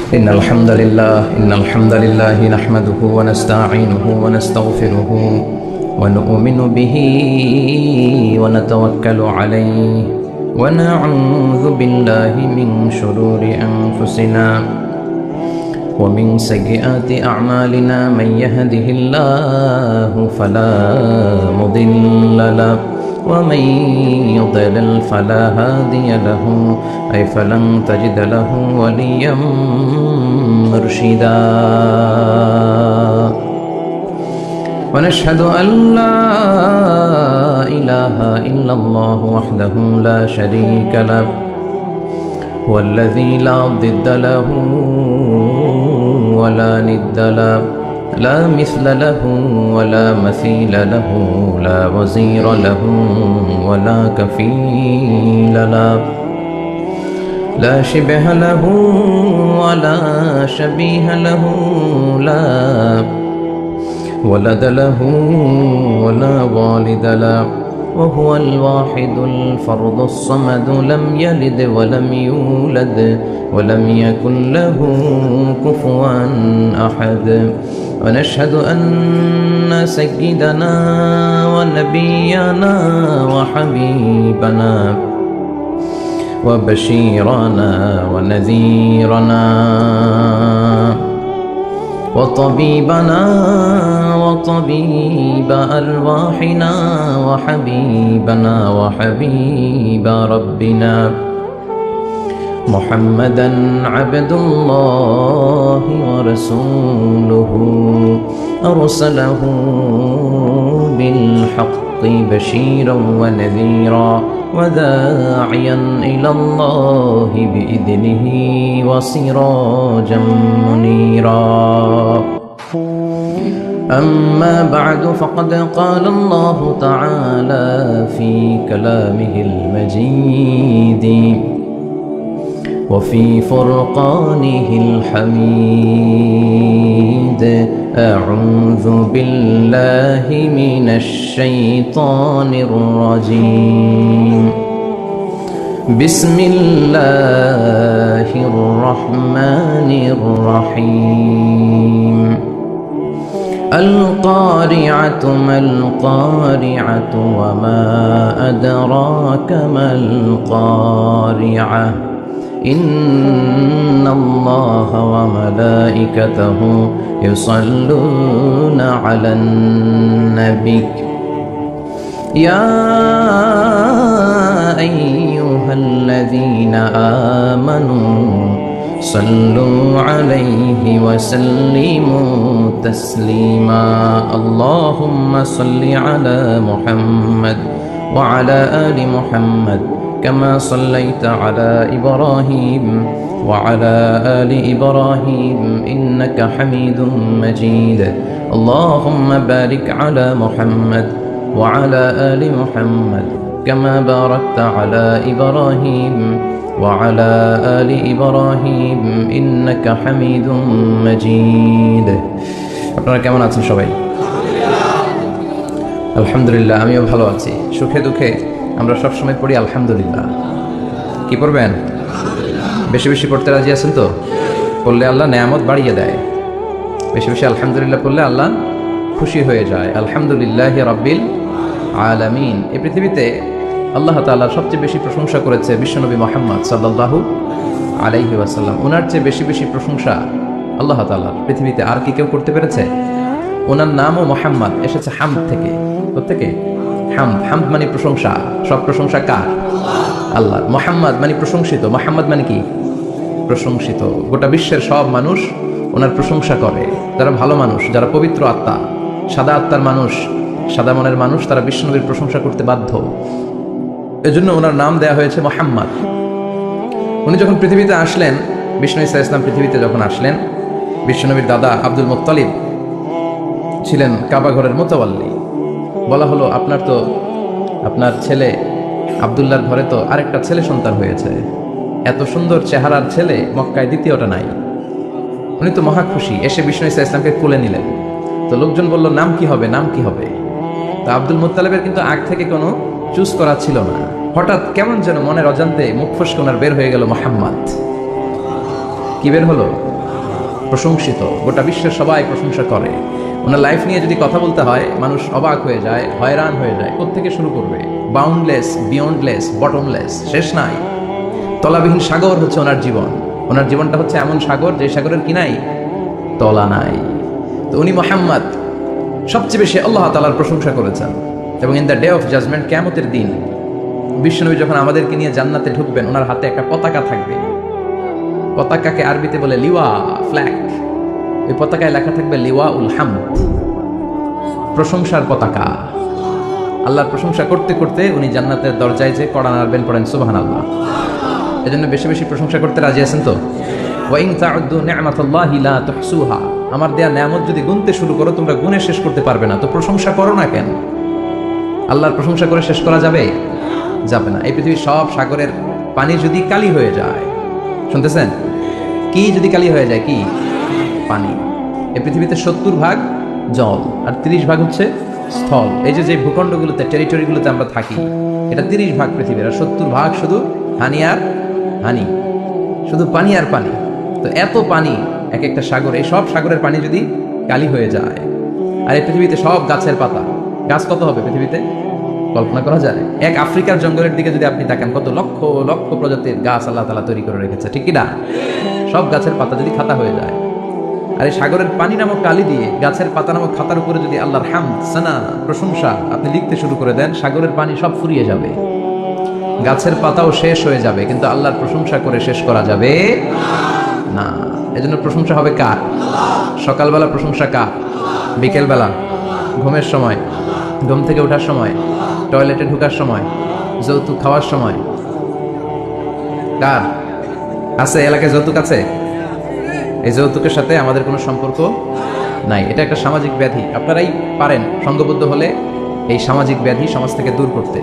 إن الحمد لله نحمده ونستعينه ونستغفره ونؤمن به ونتوكل عليه ونعوذ بالله من شرور أنفسنا ومن سيئات أعمالنا من يهده الله فلا مضل له ومن يضلل فلا هادي له أي فلن تجد له وليا مرشدا ونشهد أن لا إله إلا الله وحده لا شريك له والذي لا ضد له ولا ند له لا مثل له ولا مثيل له لا وزير له ولا كفيل له لا شبه له ولا شبيه له لا ولد له ولا والد له وهو الواحد الفرد الصمد لم يلد ولم يولد ولم يكن له كفوا أحد ونشهد أن سيدنا ونبينا وحبيبنا وبشيرنا ونذيرنا وطبيبنا وطبيب أرواحنا وحبيبنا وحبيب ربنا محمدا عبد الله ورسوله أرسله بالحق بشيرا ونذيرا وداعيا إلى الله بإذنه وسراجا منيرا أما بعد فقد قال الله تعالى في كلامه المجيد وفي فرقانه الحميد أعوذ بالله من الشيطان الرجيم بسم الله الرحمن الرحيم القارعة ما القارعة وما أدراك ما القارعة إن الله وملائكته يصلون على النبي يا أيها الذين آمنوا صلوا عليه وسلموا تسليما اللهم صل على محمد وعلى آل محمد كما صليت على إبراهيم وعلى آل إبراهيم إنك حميد مجيد اللهم بارك على محمد وعلى آل محمد كما باركت على إبراهيم وعلى آل إبراهيم إنك حميد مجيد আপনারা কেমন আছেন সবাই? আলহামদুলিল্লাহ, আমিও ভালো আছি। সুখে দুঃখে আমরা সবসময় পড়ি আলহামদুলিল্লাহ। কি পড়বেন? বেশি বেশি পড়তে রাজি আছেন তো? পড়লে আল্লাহ নেয়ামত বাড়িয়ে দেয়। বেশি বেশি আলহামদুলিল্লাহ পড়লে আল্লাহ খুশি হয়ে যায়। আলহামদুলিল্লাহ রাব্বিল আলামিন। এই পৃথিবীতে আল্লাহ তাআলা সবচেয়ে বেশি প্রশংসা করেছে বিশ্বনবী মুহাম্মদ সাল্লাল্লাহু আলাইহি ওয়াসাল্লাম। ওনার চেয়ে বেশি বেশি প্রশংসা আল্লাহ তাআলার পৃথিবীতে আর কি কেউ করতে পেরেছে? ওনার নামও মুহাম্মদ এসেছে হামদ থেকে। কোত্থেকে? হামদ। হামদ মানে প্রশংসা। সব প্রশংসা কার? আল্লাহ। মুহাম্মদ মানে প্রশংসিত। মুহাম্মদ মানে কি? প্রশংসিত। গোটা বিশ্বের সব মানুষ ওনার প্রশংসা করে। যারা ভালো মানুষ, যারা পবিত্র আত্মা, সাদা আত্মার মানুষ, সাদা মনের মানুষ, তারা বিশ্বনবীর প্রশংসা করতে বাধ্য। এজন্য ওনার নাম দেয়া হয়েছে মুহাম্মদ। উনি যখন পৃথিবীতে আসলেন, বিষ্ণু ঈসা ইসলাম পৃথিবীতে যখন আসলেন, বিশ্বনবীর দাদা আব্দুল মুত্তালিব ছিলেন কাবা ঘরের মোতাওয়াল্লি। বলা হলো আপনার ছেলে আব্দুল্লাহর ঘরে তো আরেকটা ছেলে সন্তান হয়েছে। এত সুন্দর চেহারার ছেলে মক্কায় দ্বিতীয়টা নাই। উনি তো মহা খুশি। এসে বিষ্ণু ঈসা ইসলামকে কোলে নিলেন। তো লোকজন বলল, নাম কি হবে, নাম কি হবে? তো আব্দুল মুত্তালিবের কিন্তু আগ থেকে কোনো চুজ করা ছিল না। হঠাৎ কেমন যেন মনের অজান্তে মুখ ফসকে ওনার বের হয়ে গেল মুহাম্মদ। কি বের হলো? প্রশংসিত, গোটা বিশ্বের সবাই প্রশংসা করে। ওনার লাইফ নিয়ে যদি কথা বলতে হয় মানুষ অবাক হয়ে যায়, হয়রান হয়ে যায়। কোত্থেকে শুরু করবে? বাউন্ডলেস, বিয়ন্ডলেস, বটমলেস, শেষ নাই, তলাবিহীন সাগর হচ্ছে ওনার জীবন। ওনার জীবনটা হচ্ছে এমন সাগর যে সাগরের কি নাই? তলা নাই। তো উনি মুহাম্মদ সবচেয়ে বেশি আল্লাহ তাআলার প্রশংসা করেছেন। এবং in the day of judgement, কিয়ামতের দিন বিশ্বনবী যখন আমাদেরকে নিয়ে জান্নাতে ঢুকবেন, ওনার হাতে একটা পতাকা থাকবে। পতাকাকে আরবিতে বলে লিওয়া, ফ্ল্যাগ। ওই পতাকায় লেখা থাকবে লিওয়া উল হামদ, প্রশংসার পতাকা। আল্লাহর প্রশংসা করতে করতে উনি জান্নাতের দরজায় যে কড়া নাড়বেন, পড়েন সুবহানাল্লাহ। এজন্য বেশি বেশি প্রশংসা করতে রাজি আছেন তো? ওয়া ইন তাউদ্দু নি'মাতাল্লাহি লা তুহসুহা, আমার দেয়া নেয়ামত যদি গুনতে শুরু করো তোমরা গুনে শেষ করতে পারবে না। তো প্রশংসা করো না কেন? আল্লাহর প্রশংসা করে শেষ করা যাবে? যাবে না। এই পৃথিবীর সব সাগরের পানি যদি কালি হয়ে যায়, শুনতেছেন? কি যদি কালি হয়ে যায়? কি? পানি। এই পৃথিবীতে 70 ভাগ জল আর 30 ভাগ হচ্ছে স্থল। এই যে ভূখণ্ডগুলোতে, টেরিটরিগুলোতে আমরা থাকি, এটা 30 ভাগ পৃথিবীর, আর 70 ভাগ শুধু হানি আর হানি, শুধু পানি আর পানি। তো এত পানি এক একটা সাগর, এই সব সাগরের পানি যদি কালি হয়ে যায়, আর এই পৃথিবীতে সব গাছের পাতা, গাছ কত হবে পৃথিবীতে? কল্পনা করা যায়? এক আফ্রিকার জঙ্গলের দিকে যদি আপনি তাকান, কত লক্ষ লক্ষ প্রজাতির গাছ আল্লাহ তাআলা তৈরি করে রেখেছে, ঠিক কি না? সব গাছের পাতা যদি খাতা হয়ে যায়, আর এই সাগরের পানি নামক কালি দিয়ে গাছের পাতা নামক খাতার উপরে যদি আল্লাহর হামদ, সানা, প্রশংসা আপনি লিখতে শুরু করে দেন, সাগরের পানি সব ফুরিয়ে যাবে, গাছের পাতাও শেষ হয়ে যাবে, কিন্তু আল্লাহর প্রশংসা করে শেষ করা যাবে না। এজন্য প্রশংসা হবে কার? সকালবেলা প্রশংসা কার? বিকেলবেলা, ঘুমের সময়, ঘুম থেকে ওঠার সময়, টয়লেটে ঢোকার সময়, যৌতুক খাওয়ার সময়। কার আছে? এলাকায় যৌতুক আছে? এই যৌতুকের সাথে আমাদের কোনো সম্পর্ক নাই। এটা একটা সামাজিক ব্যাধি। আপনারাই পারেন সংঘবদ্ধ হলে এই সামাজিক ব্যাধি সমাজ থেকে দূর করতে।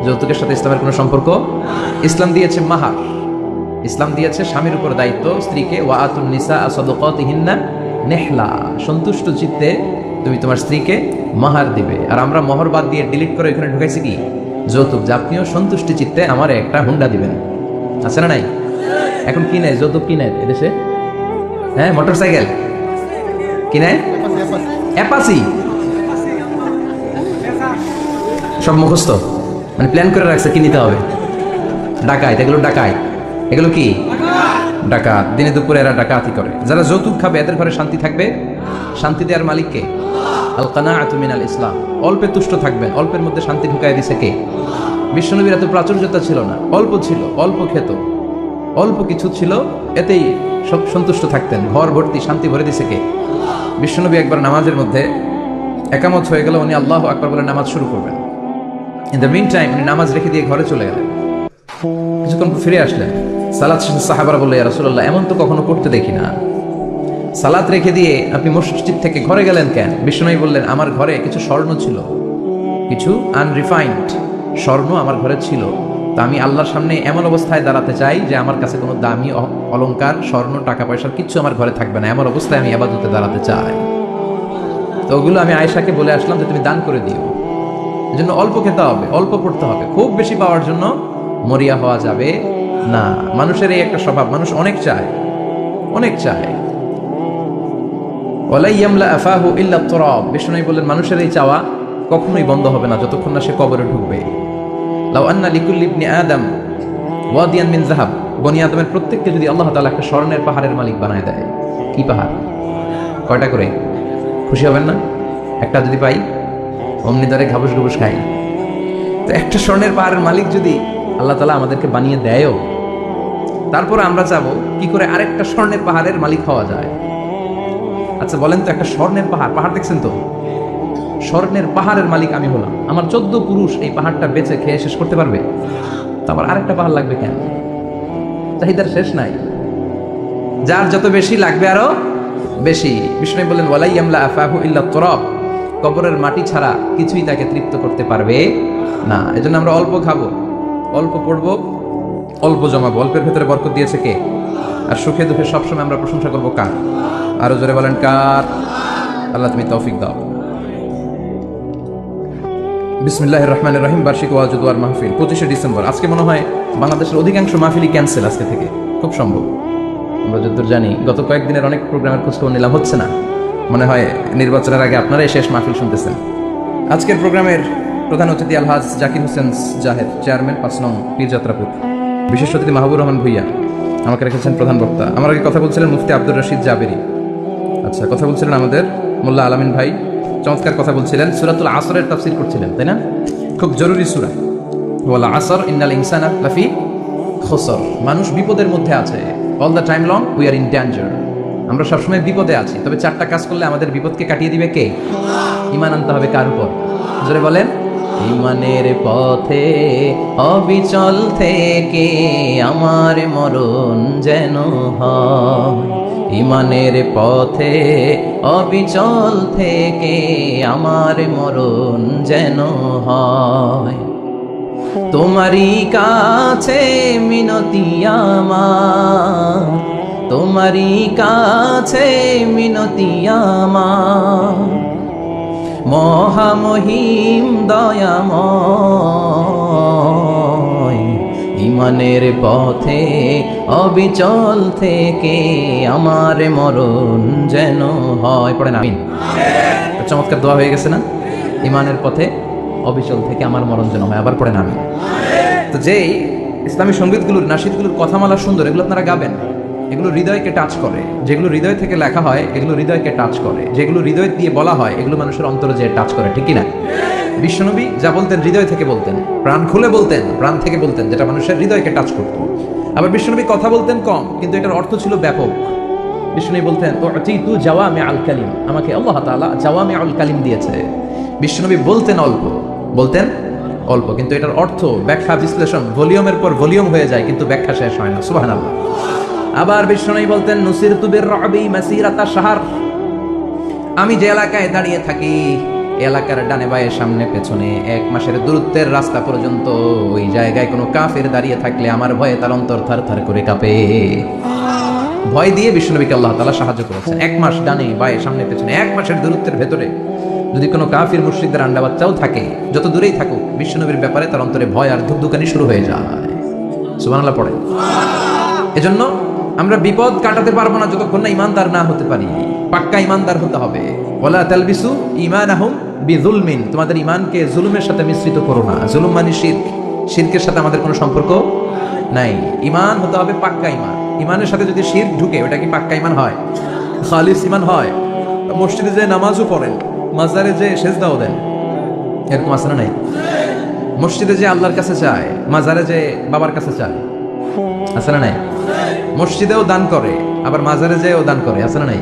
যৌতুকের সাথে ইসলামের কোনো সম্পর্ক। ইসলাম দিয়েছে মাহার, ইসলাম দিয়েছে স্বামীর উপর দায়িত্ব স্ত্রীকে, ওয়া আতুন নিসা সাদাকাতিহিন্না নিহলা, সন্তুষ্ট চিত্তে তুমি তোমার স্ত্রীকে মাহার দিবে। আর আমরা মোহর বাদ দিয়ে ডিলিট করে এখানে ঢুকাইছি কি? যৌতুক। যে আপনিও সন্তুষ্টি চিত্তে আমার একটা হুন্ডা দিবেন, আছে না নাই? এখন কি নেয়? যৌতুক কি নেয় এদেশে? হ্যাঁ, মোটরসাইকেল কি নেয়? অ্যাপাচি। সব মুখস্থ, মানে প্ল্যান করে রাখছে কি নিতে হবে। ডাকাত, এগুলো ডাকাত, এগুলো কি ডাকাত। দিনে দুপুরে এরা ডাকাতি করে। যারা যৌতুক খাবে এদের ঘরে শান্তি থাকবে? শান্তি দেওয়ার মালিককে? আল কানাআতু মিনাল ইসলাম। অল্পে তুষ্ট থাকবেন, অল্পের মধ্যে শান্তি ঢুকাই দিছে কে? বিশ্বনবীর এত প্রাচুর্যতা ছিল না, অল্প ছিল, অল্প খেত, অল্প কিছু ছিল, এতেই সব সন্তুষ্ট থাকতেন। ঘর ভর্তি শান্তি ভরে দিছে কে? বিশ্বনবী একবার নামাজের মধ্যে একামত হয়ে গেল, উনি আল্লাহু আকবার বলে নামাজ শুরু করবেন। ইন দ্য মিন টাইম উনি নামাজ রেখে দিয়ে ঘরে চলে গেলেন। কিছুক্ষণ ফিরে আসলেন। সালাত শেষে সাহাবারা বললেন, ইয়া রাসূলুল্লাহ, এমন তো কখনো করতে দেখি না। সালাত রেখে দিয়ে আপনি মসজিদ থেকে ঘরে গেলেন কেন? বিশ্বনবী বললেন, আমার ঘরে কিছু স্বর্ণ ছিল, কিছু আনরিফাইন্ড স্বর্ণ আমার ঘরে ছিল। তা আমি আল্লাহর সামনে এমন অবস্থায় দাঁড়াতে চাই যে আমার কাছে কোনো দামি অলংকার, স্বর্ণ, টাকা পয়সার কিচ্ছু আমার ঘরে থাকবে না। এমন অবস্থায় আমি ইবাদতে দাঁড়াতে চাই। তো ওগুলো আমি আয়েশাকে বলে আসলাম যে তুমি দান করে দিও। এজন্য অল্প খেতে হবে, অল্প পড়তে হবে। খুব বেশি পাওয়ার জন্য মরিয়া হওয়া যাবে না। মানুষের এই একটা স্বভাব, মানুষ অনেক চায়, অনেক চায়। ওয়ালা ইয়ামলা আফাহু ইল্লা তুরাব। বিষ্ণু বললেন, মানুষের এই চাওয়া কখনোই বন্ধ হবে না যতক্ষণ না সে কবরে ঢুকবে। লাউ আন্না লিকুল্লি ইবনি আদম ওয়াদিয়ান মিন যাহাব। বনি আদমের প্রত্যেককে যদি আল্লাহ তাআলা একটা স্বর্ণের পাহাড়ের মালিক বানায় দেয়, কি পাহাড়? কয়টা করে? খুশি হবেন না? একটা যদি পাই অমনি ধরে ঘাবুস ঘাবুস খাই। তো একটা স্বর্ণের পাহাড়ের মালিক যদি আল্লাহ তাআলা আমাদেরকে বানিয়ে দেয়ও, তারপর আমরা যাবো কি করে আরেকটা স্বর্ণের পাহাড়ের মালিক হওয়া যায়। আচ্ছা বলেন তো, একটা স্বর্ণের পাহাড়, পাহাড় দেখছেন তো? স্বর্ণের পাহাড়ের মালিক আমি হলাম, আমার 14 পুরুষ এই পাহাড়টা বেচে খেয়ে শেষ করতে পারবে? তারপর আরেকটা পাহাড় লাগবে কেন? চাহিদার শেষ নাই, যার যত বেশি লাগবে আরো বেশি। বিষ্ণু বললেন, ওয়ালা ইয়ামলা আফাহু ইল্লা তুরাব। কবরের মাটি ছাড়া কিছুই তাকে তৃপ্ত করতে পারবে না। এজন্য আমরা অল্প খাবো, অল্প পড়বো, অল্প জমাবো। অল্পের ভেতরে বরকত দিয়েছে কে? আর সুখে দুঃখে সবসময় আমরা প্রশংসা করবো কার? আরো জোরে বলেন কার? আল্লাহ তুমি তৌফিক দাও। বিসমিল্লাহির রহমানির রহিম। বার্ষিক ওয়াজ ও দোয়ার মাহফিল 25শে ডিসেম্বর। আজকে মনে হয় বাংলাদেশের অধিকাংশ মাহফিলই ক্যান্সেল আজকে থেকে, খুব সম্ভব। আমরা যতদূর জানি গত কয়েকদিনের অনেক প্রোগ্রামের খোঁজখবর নিলাম, হচ্ছে না। মনে হয় নির্বাচনের আগে আপনারাই শেষ মাহফিল শুনতেছেন। আজকের প্রোগ্রামের প্রধান অতিথি আলহাজ জাকির হোসেন জাহেদ, চেয়ারম্যান 5 নং পীরযাত্রাপুর। বিশেষ অতিথি মাহবুর রহমান ভুইয়া আমাকে রেখেছেন প্রধান বক্তা। আমার আগে কথা বলছিলেন মুফতি আব্দুর রশিদ জাবেরি। আচ্ছা, কথা বলছিলেন আমাদের মোল্লা আলামিন ভাই, চমৎকার কথা বলছিলেন। সূরাতুল আসরের তাফসীর করছিলেন, তাই না? খুব জরুরি সূরা। ওয়াল আসর ইন্নাল ইনসানা লাফি খুসর। মানুষ বিপদের মধ্যে আছে। All the time long we are in danger. আমরা সবসময় বিপদে আছি। তবে 4টা কাজ করলে আমাদের বিপদকে কাটিয়ে দিবে কে? ঈমান আনতে হবে কার উপর? জোরে বলেন। ঈমানের পথে অবিচল থেকে আমার মরণ যেন হয়। ঈমানের পথে অবিচল থেকে আমার মরণ যেন হয়। তোমারই কাছে মিনতি আমার, তোমারই কাছে মিনতি আমার, মহামহিম দয়াময়। ঈমানের পথে অবিচল থেকে আমার মরণ যেন হয়। পড়েন আমিন। চমৎকার দোয়া হয়ে গেছে না? ঈমানের পথে অবিচল থেকে আমার মরণ যেন হয়। আবার পড়েন আমিন। তো যেই ইসলামী সঙ্গীতগুলোর, নাশিদগুলোর কথামালা সুন্দর, এগুলো আপনারা গাবেন। এগুলো হৃদয়কে টাচ করে। যেগুলো হৃদয় থেকে লেখা হয় এগুলো হৃদয়কে টাচ করে। যেগুলো হৃদয় দিয়ে বলা হয় এগুলো মানুষের অন্তরে যে টাচ করে, ঠিক কিনা? বিশ্বনবী যা বলতেন হৃদয় থেকে বলতেন, প্রাণ খুলে বলতেন, প্রাণ থেকে বলতেন, যেটা মানুষের হৃদয়কে টাচ করত। আবার বিশ্বনবী কথা বলতেন কম, কিন্তু এটার অর্থ ছিল ব্যাপক। বিশ্বনবী বলতেন তু জাওয়ামি আল কালিম, আমাকে আল্লাহ তাআলা জাওয়ামি আল কালিম দিয়েছে। বিশ্বনবী বলতেন অল্প, বলতেন অল্প, কিন্তু এটার অর্থ, ব্যাখ্যা, বিশ্লেষণ ভলিউমের পর ভলিউম হয়ে যায়, কিন্তু ব্যাখ্যা শেষ হয় না। সুবহানাল্লাহ। আবার বিশ্বনবী বলতেন নুসিরতু বির-রু'বি মাসিরাতা শাহর, আমি যে এলাকায় দাঁড়িয়ে থাকি এলাকার ডানে বায়ে সামনে পেছনে 1 মাসের দূরত্বের রাস্তা পর্যন্ত ওই জায়গায় কোনো কাফের দাঁড়িয়ে থাকলে আমার ভয়ে তার অন্তর থার করে কাঁপে। ভয় দিয়ে বিশ্বনবীকে আল্লাহ তাআলা সাহায্য করেছেন। 1 মাস ডানে বায়ে সামনে পেছনে 1 মাসের দূরত্বের ভেতরে যদি কোনো কাফির মুশরিকদের আন্ডা বাচ্চাও থাকে, যত দূরেই থাকুক, বিশ্বনবীর ব্যাপারে তার অন্তরে ভয় আর ধুকধুকানি শুরু হয়ে যায়। সুবহানাল্লাহ পড়ে। এজন্য আমরা বিপদ কাটাতে পারবো না যতক্ষণ না ইমানদার না হতে পারি। পাক্কা ইমানদার হতে হবে। ওয়ালা তালবিসু ঈমানাহুম বিযুলমিন, তোমাদের ঈমানকে জুলুমের সাথে মিশ্রিত করো না। জুলুম মানে শিরক, শিরকের সাথে আমাদের কোনো সম্পর্ক নাই। ঈমান হতে হবে পাক্কা ঈমান। ঈমানের সাথে যদি শিরক ঢুকে ওটা কি পাক্কা ঈমান হয়? খালিস ঈমান হয়? মসজিদে যে নামাজও পড়েন, মাজারে যে সেজদাও দেন, এরকম আছে না নাই? মসজিদে যে আল্লাহর কাছে চায়, মাজারে যে বাবার কাছে চায়, আছে না নাই? মসজিদেও দান করে, আবার মাজারে যেও দান করে, আছে না নাই?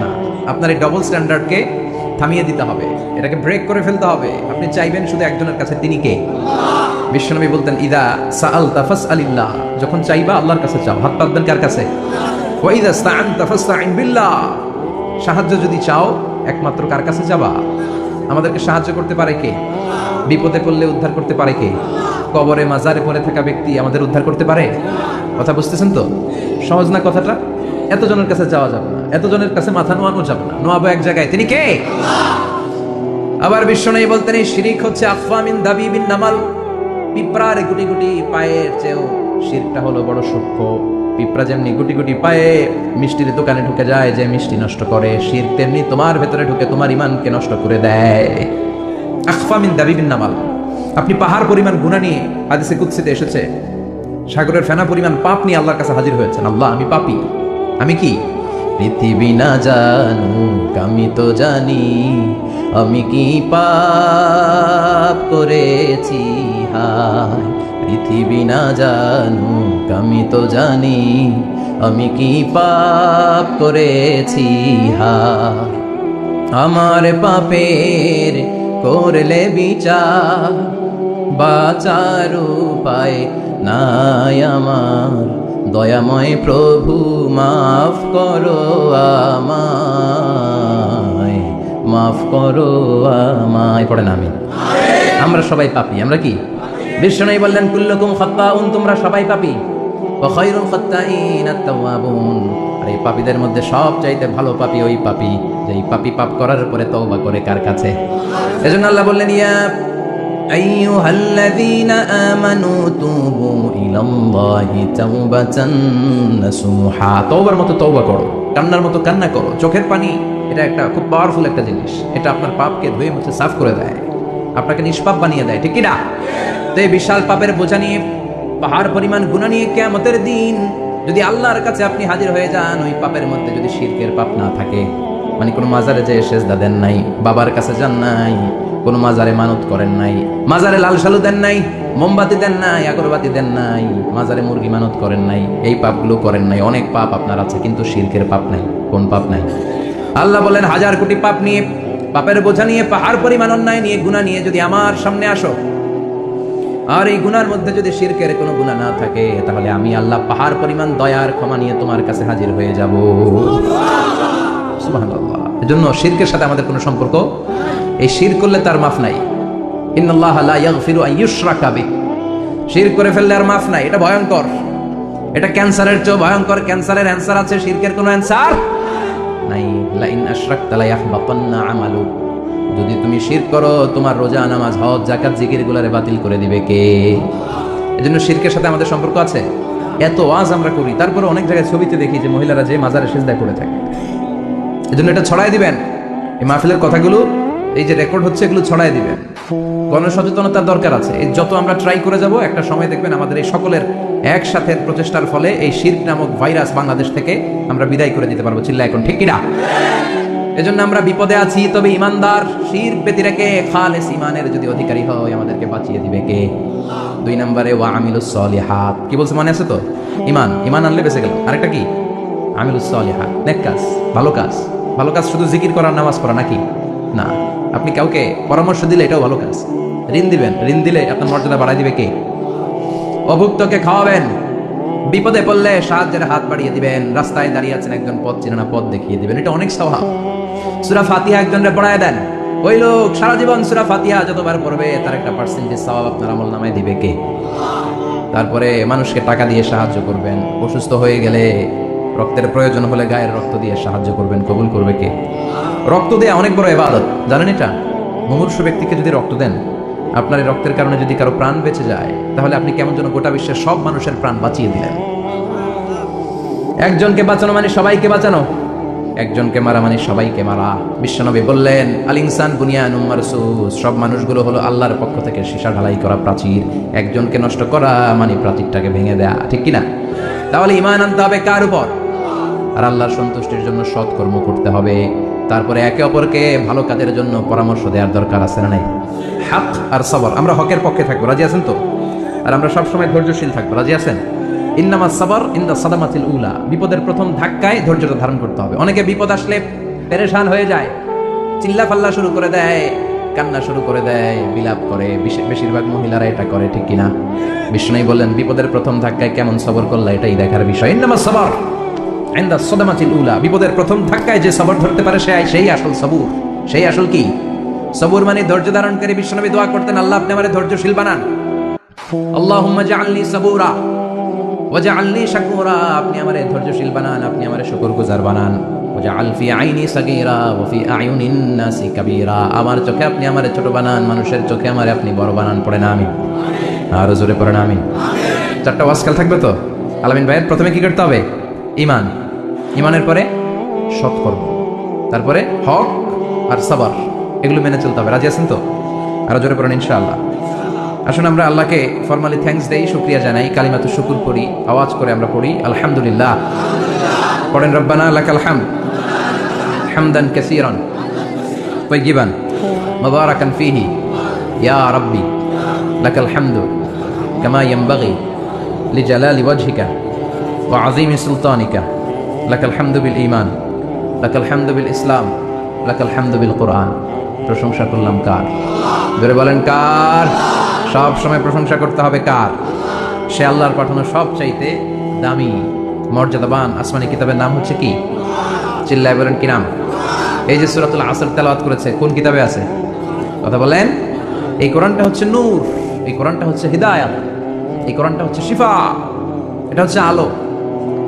না, আপনার এই ডবল স্ট্যান্ডার্ডকে থামিয়ে দিতে হবে, এটাকে ব্রেক করে ফেলতে হবে। আপনি চাইবেন শুধু একজনের কাছে, তিনি কে? বিশ্বনবী বলতেন ইদা সাআলতা ফাসআলিল্লাহ, যখন চাইবা আল্লাহর কাছে চাও। হাত পাতবেন কার কাছে? ওয়া ইদা ইসতাআনতা ফাসতাইন বিল্লাহ, সাহায্য যদি চাও একমাত্র কার কাছে যাবা? আমাদেরকে সাহায্য করতে পারে কে? বিপদে পড়লে উদ্ধার করতে পারে কে? কবরে মাজারে পড়ে থাকা ব্যক্তি আমাদের উদ্ধার করতে পারে? কথা বুঝতেছেন তো? সহজ না কথাটা? এতজনের কাছে যাওয়া যাবে না, এতজনের কাছে মাথা নোয়ানো যাবে না, নোয়াবো এক জায়গায়, তিনি কে? আবার বিশ্বনবী বলতেন এই শিরক হচ্ছে আফওয়া মিন দাবিবিন নামাল, পিঁপড়ার গুটি গুটি পায়ের চেয়েও শিরকটা হলো বড় সূক্ষ্ম। পিঁপড়া যেমনি গুটি গুটি পায়ে মিষ্টির দোকানে ঢুকে যায়, যে মিষ্টি নষ্ট করে, শিরক তেমনি তোমার ভেতরে ঢুকে তোমার ঈমানকে নষ্ট করে দেয়। আফওয়া মিন দাবিবিন নামাল, আপনি পাহাড় পরিমাণ গুনাহ নিয়ে, হাদিসে কুদসিতে এসেছে, সাগরের ফেনা পরিমাণ পাপ নিয়ে আল্লাহর কাছে হাজির হয়েছেন। আল্লাহ, আমি পাপী, আমি কি? পৃথিবী না জানুক আমি তো জানি, আমি কি পাপ করেছি হায়। পৃথিবী না জানুক আমি তো জানি, আমি কি পাপ করেছি হায়। আমার পাপের করলে বিচার, বাঁচার উপায় নাই আমার, দয়াময় প্রভু মাফ করো আমায়, মাফ করো আমায়। পড়েন আমিন। আমরা সবাই পাপী। আমরা কি? বিশ্বনবী বললেন কুল্লুকুম খাত্তাউন, তোমরা সবাই পাপী, ওয়া খায়রুল খাত্তাইন আত-তাওয়াবুন, আর এই পাপীদের মধ্যে সবচাইতে ভালো পাপী ওই পাপী যেই পাপী পাপ করার পরে তওবা করে কার কাছে? এজন্য আল্লাহ বললেন ইয়া আইয়ুহাল্লাযীনা আমানু তুবু ইলাল্লাহি তাওবাতান নাসুহা, তওবার মতো তওবা করো, কান্নার মতো কান্না করো। চোখের পানি এটা একটা খুব পাওয়ারফুল একটা জিনিস, এটা আপনার পাপকে ধুয়ে মুছে সাফ করে দেয়, আপনাকে নিষ্পাপ বানিয়ে দেয়, ঠিক কি না? তো এই বিশাল পাপের বোঝা নিয়ে, পাহাড় পরিমাণ গুনাহ নিয়ে কিয়ামতের দিন যদি আল্লাহর কাছে আপনি হাজির হয়ে যান, ওই পাপের মধ্যে যদি শিরকের পাপ না থাকে, মানে কোনো মাজারে যে সেজদা দেন নাই, বাবার কাছে যান নাই, কোনো মাজারে মানত করেন নাই, মাজারে লাল শালু দেন নাই, মোমবাতি দেন নাই, আগরবাতি দেন নাই, মাজারে মুরগি মানত করেন নাই, এই পাপগুলো করেন নাই, অনেক পাপ আপনার আছে, কিন্তু শিরকের পাপ নাই। কোন পাপ নাই? আল্লাহ বলেন, হাজার কোটি পাপ নিয়ে, পাপের বোঝা নিয়ে, পাহাড় পরিমাণ অন্যায় নিয়ে, গুনাহ নিয়ে যদি আমার সামনে আসো, আর এই গুনার মধ্যে যদি শিরকের কোনো গুনাহ না থাকে, তাহলে আমি আল্লাহ পাহাড় পরিমাণ দয়ার ক্ষমা নিয়ে তোমার কাছে হাজির হয়ে যাব। সুবহানাল্লাহ। এজন্য শিরকের সাথে আমাদের কোনো সম্পর্ক, এই শিরক করলে তার মাফ নাই। ইন্নাল্লাহা লা ইয়াগফিরু আন ইউশরাকা বিহি, শিরক করে ফেললে আর মাফ নাই। এটা ভয়ঙ্কর, এটা ক্যান্সারের চেয়ে ভয়ঙ্কর। ক্যান্সারের অ্যানসার আছে, শিরকের কোনো অ্যানসার নাই। লা ইন আশরাকতা লা ইয়াহবাতান্না আমালু, যদি তুমি শিরক করো, তোমার রোজা, নামাজ, হজ, যাকাত, জিকিরগুলোরে বাতিল করে দিবে কে? এজন্য শিরকের সাথে আমাদের সম্পর্ক আছে। এত ওয়াজ আমরা করি, তারপরে অনেক জায়গায় ছবিতে দেখি যে মহিলারা যে মাজারে সিজদা করে থাকে। এজন্য এটা ছড়াই দিবেন, এই মাহফিলের কথাগুলো, এই যে রেকর্ড হচ্ছে, এগুলো ছড়াই দিবেন। গণসচেতনতার দরকার আছে। এই যত আমরা ট্রাই করে যাব, একটা সময় দেখবেন আমাদের এই সকলের একসাথে প্রচেষ্টার ফলে এই শিরক নামক ভাইরাস বাংলাদেশ থেকে আমরা বিদায় করে দিতে পারবো। চিল্লা এখন, ঠিক কিনা? এজন্য আমরা বিপদে আছি, তবে ইমানদার শিরক ব্যতি রেখে খালেস ইমানের যদি অধিকারী হয়, আমাদেরকে বাঁচিয়ে দিবে কে? 2 নম্বরে ওয়া আমিলুস সলিহাত। কি বলছে মনে আছে তো? ইমান, ইমান আনলে বেঁচে গেল। আরেকটা কি? আমিলুস সলিহাত, নেক কাজ, ভালো কাজ। ভালো কাজ শুধু জিকির করা, নামাজ পড়া নাকি? না, আপনি কাউকে পরামর্শ দিলে এটাও ভালো কাজ। ঋণ দিবেন, ঋণ দিলে আপনার মর্যাদা বাড়াই দিবে কে? অভুক্তকে খাওয়াবেন, বিপদে পড়লে সাহায্যের হাত বাড়িয়ে দিবেন, রাস্তায় দাঁড়িয়ে আছেন একজন পথ চেনে না, পথ দেখিয়ে দিবেন, এটা অনেক স্বভাব। সূরা ফাতিহা একজনকে পড়ায় দেন, ওই লোক সারা জীবন সূরা ফাতিহা যতবার পড়বে তার একটা পার্সেন্টেজ সওয়াব আপনার আমলনামায় দিবে কে? তারপরে মানুষকে টাকা দিয়ে সাহায্য করবেন, অসুস্থ হয়ে গেলে, রক্তের প্রয়োজন হলে গায়ের রক্ত দিয়ে সাহায্য করবেন, কবুল করবে কে? রক্ত দেয়া অনেক বড় ইবাদত, জানেন এটা? মুমূর্ষু ব্যক্তিকে যদি রক্ত দেন, আপনার এই রক্তের কারণে যদি কারো প্রাণ বেঁচে যায়, তাহলে আপনি কেমন যেন গোটা বিশ্বের সব মানুষের প্রাণ বাঁচিয়ে দিলেন। একজনকে বাঁচানো মানে সবাইকে বাঁচানো, একজনকে মারা মানে সবাইকে মারা। বিশ্বনবী বললেন, আল ইনসান বুনিয়ানুম মারসুস, সব মানুষগুলো হলো আল্লাহর পক্ষ থেকে সীসা ঢালাই করা প্রাচীর। একজনকে নষ্ট করা মানে প্রাচীরটাকে ভেঙে দেয়া, ঠিক কিনা? তাহলে ঈমান আনতে হবে কার উপর? আর আল্লাহর সন্তুষ্টির জন্য সৎ কর্ম করতে হবে। তারপরে একে অপরকে ভালো কাজের জন্য পরামর্শ দেওয়ার দরকার আছে না নাই? হক আর সবর, আমরা হকের পক্ষে থাকবো, রাজি আছেন তো? আর আমরা সবসময় ধৈর্যশীল থাকবো, রাজি আছেন? ইন্নামা সাবর ইনদা সাদামাতিল উলা, বিপদের প্রথম ধাক্কায় ধৈর্যটা ধারণ করতে হবে। অনেকে বিপদ আসলে পেরেশান হয়ে যায়, চিল্লা ফাল্লা শুরু করে দেয়, কান্না শুরু করে দেয়, বিলাপ করে। বেশিরভাগ মহিলারা এটা করে, ঠিক কিনা? বিষ্ণুই বললেন, বিপদের প্রথম ধাক্কায় কেমন সবর করলা এটাই দেখার বিষয়। ইন্নামা সাবর ইনদা সাদামাতিল উলা, বিপদের প্রথম ধাক্কায় যে সবর ধরতে পারে সেই আসল সবুর, সেই আসল কি? সবুর মানে ধৈর্য ধারণকারী। বিশ্বনবী দোয়া করতেন, আল্লাহ আপনি আমারে ধৈর্যশীল বানান। আল্লাহুম্মা জাআলনি সাবুরা ওয়াজআলনি শাকুরা, আপনি আমারে ধৈর্যশীল বানান, আপনি আমারে শুকরগুজার বানান। ওয়াজআল ফি আইনি সাগীরা ওয়া ফি আয়ুনিন নাসি কাবীরা, আমার চোখে আপনি আমারে ছোট বানান, মানুষের চোখে আমারে আপনি বড় বানান। পড়েন আমিন, আর জোরে পড়েন আমিন। চারটা ওয়াজকাল থাকবে তো? আলামিন ভাইয়ের প্রথমে কি করতে হবে? ঈমান, ঈমানের পরে সৎকর্ম, তারপরে হক আর সবর, এগুলো মেনে চলতে হবে। রাজি আছেন তো? আরো জোরে পড়েন ইনশাআল্লাহ। আসুন আমরা আল্লাহকে ফরমালি থ্যাঙ্কস দেই, শুকরিয়া জানাই, কালিমাতু শুকুর পড়ি, আওয়াজ করে আমরা পড়ি আলহামদুলিল্লাহ। পড়েন রব্বানা লাকাল হামদ হামদান কাসীরান তাইয়িবান মুবারাকান ফীহি ইয়া রাব্বি লাকাল হামদু কামা ইয়ানবাগি লিজালালি ওয়াজহিকা ওয়া আযীমি সুলতানিকা, লাকাল হামদু বিল ঈমান, লাকাল হামদু বিল ইসলাম, লাকাল হামদু বিল কুরআন। প্রশংসা করলাম কার? ধরে বলেন কার? সব সময় প্রশংসা করতে হবে কার? সে আল্লাহর পাঠানো সবচাইতে দামি মর্যাদাবান আসমানি কিতাবের নাম হচ্ছে কি? চিল্লায় বলেন কি নাম? এই যে সূরাতুল আসর তেলাওয়াত করেছে, কোন কিতাবে আছে? কথা বলেন। এই কোরআনটা হচ্ছে নূর, এই কোরআনটা হচ্ছে হিদায়াত, এই কোরআনটা হচ্ছে শিফা, এটা হচ্ছে আলো।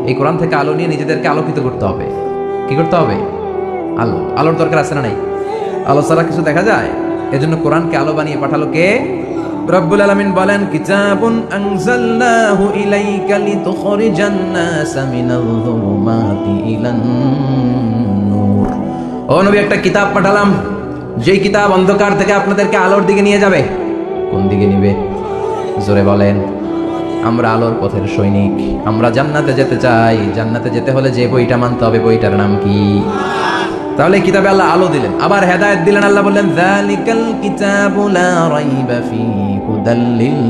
এই কোরআন থেকে আলো নিয়ে নিজেদেরকে আলোকিত করতে হবে। কি করতে হবে? আলোর দরকার আছে না নাই? আলো ছাড়া কিছু দেখা যায়? এজন্য কোরআনকে আলো বানিয়ে পাঠালো কে? রব্বুল আলামিন বলেন কিতাবুন আনজালনাহু ইলাইকা লিতুখরিজান নাসা মিনাল যুলুমাতি ইলান নূর। ও নবী, একটা কিতাব পাঠালাম, যেই কিতাব অন্ধকার থেকে আপনাদেরকে আলোর দিকে নিয়ে যাবে। কোন দিকে নিবে? জোরে বলেন। আমরা আলোর পথের সৈনিক, আমরা জান্নাতে যেতে চাই। জান্নাতে যেতে হলে যে বইটা মানতে হবে, বইটার নাম কি? তাহলে কিতাবে আল্লাহ আলো দিলেন, আবার হেদায়েত দিলেন। আল্লাহ বললেন যালিকাল কিতাবু লা রাইবা ফীহি হুদাল লিল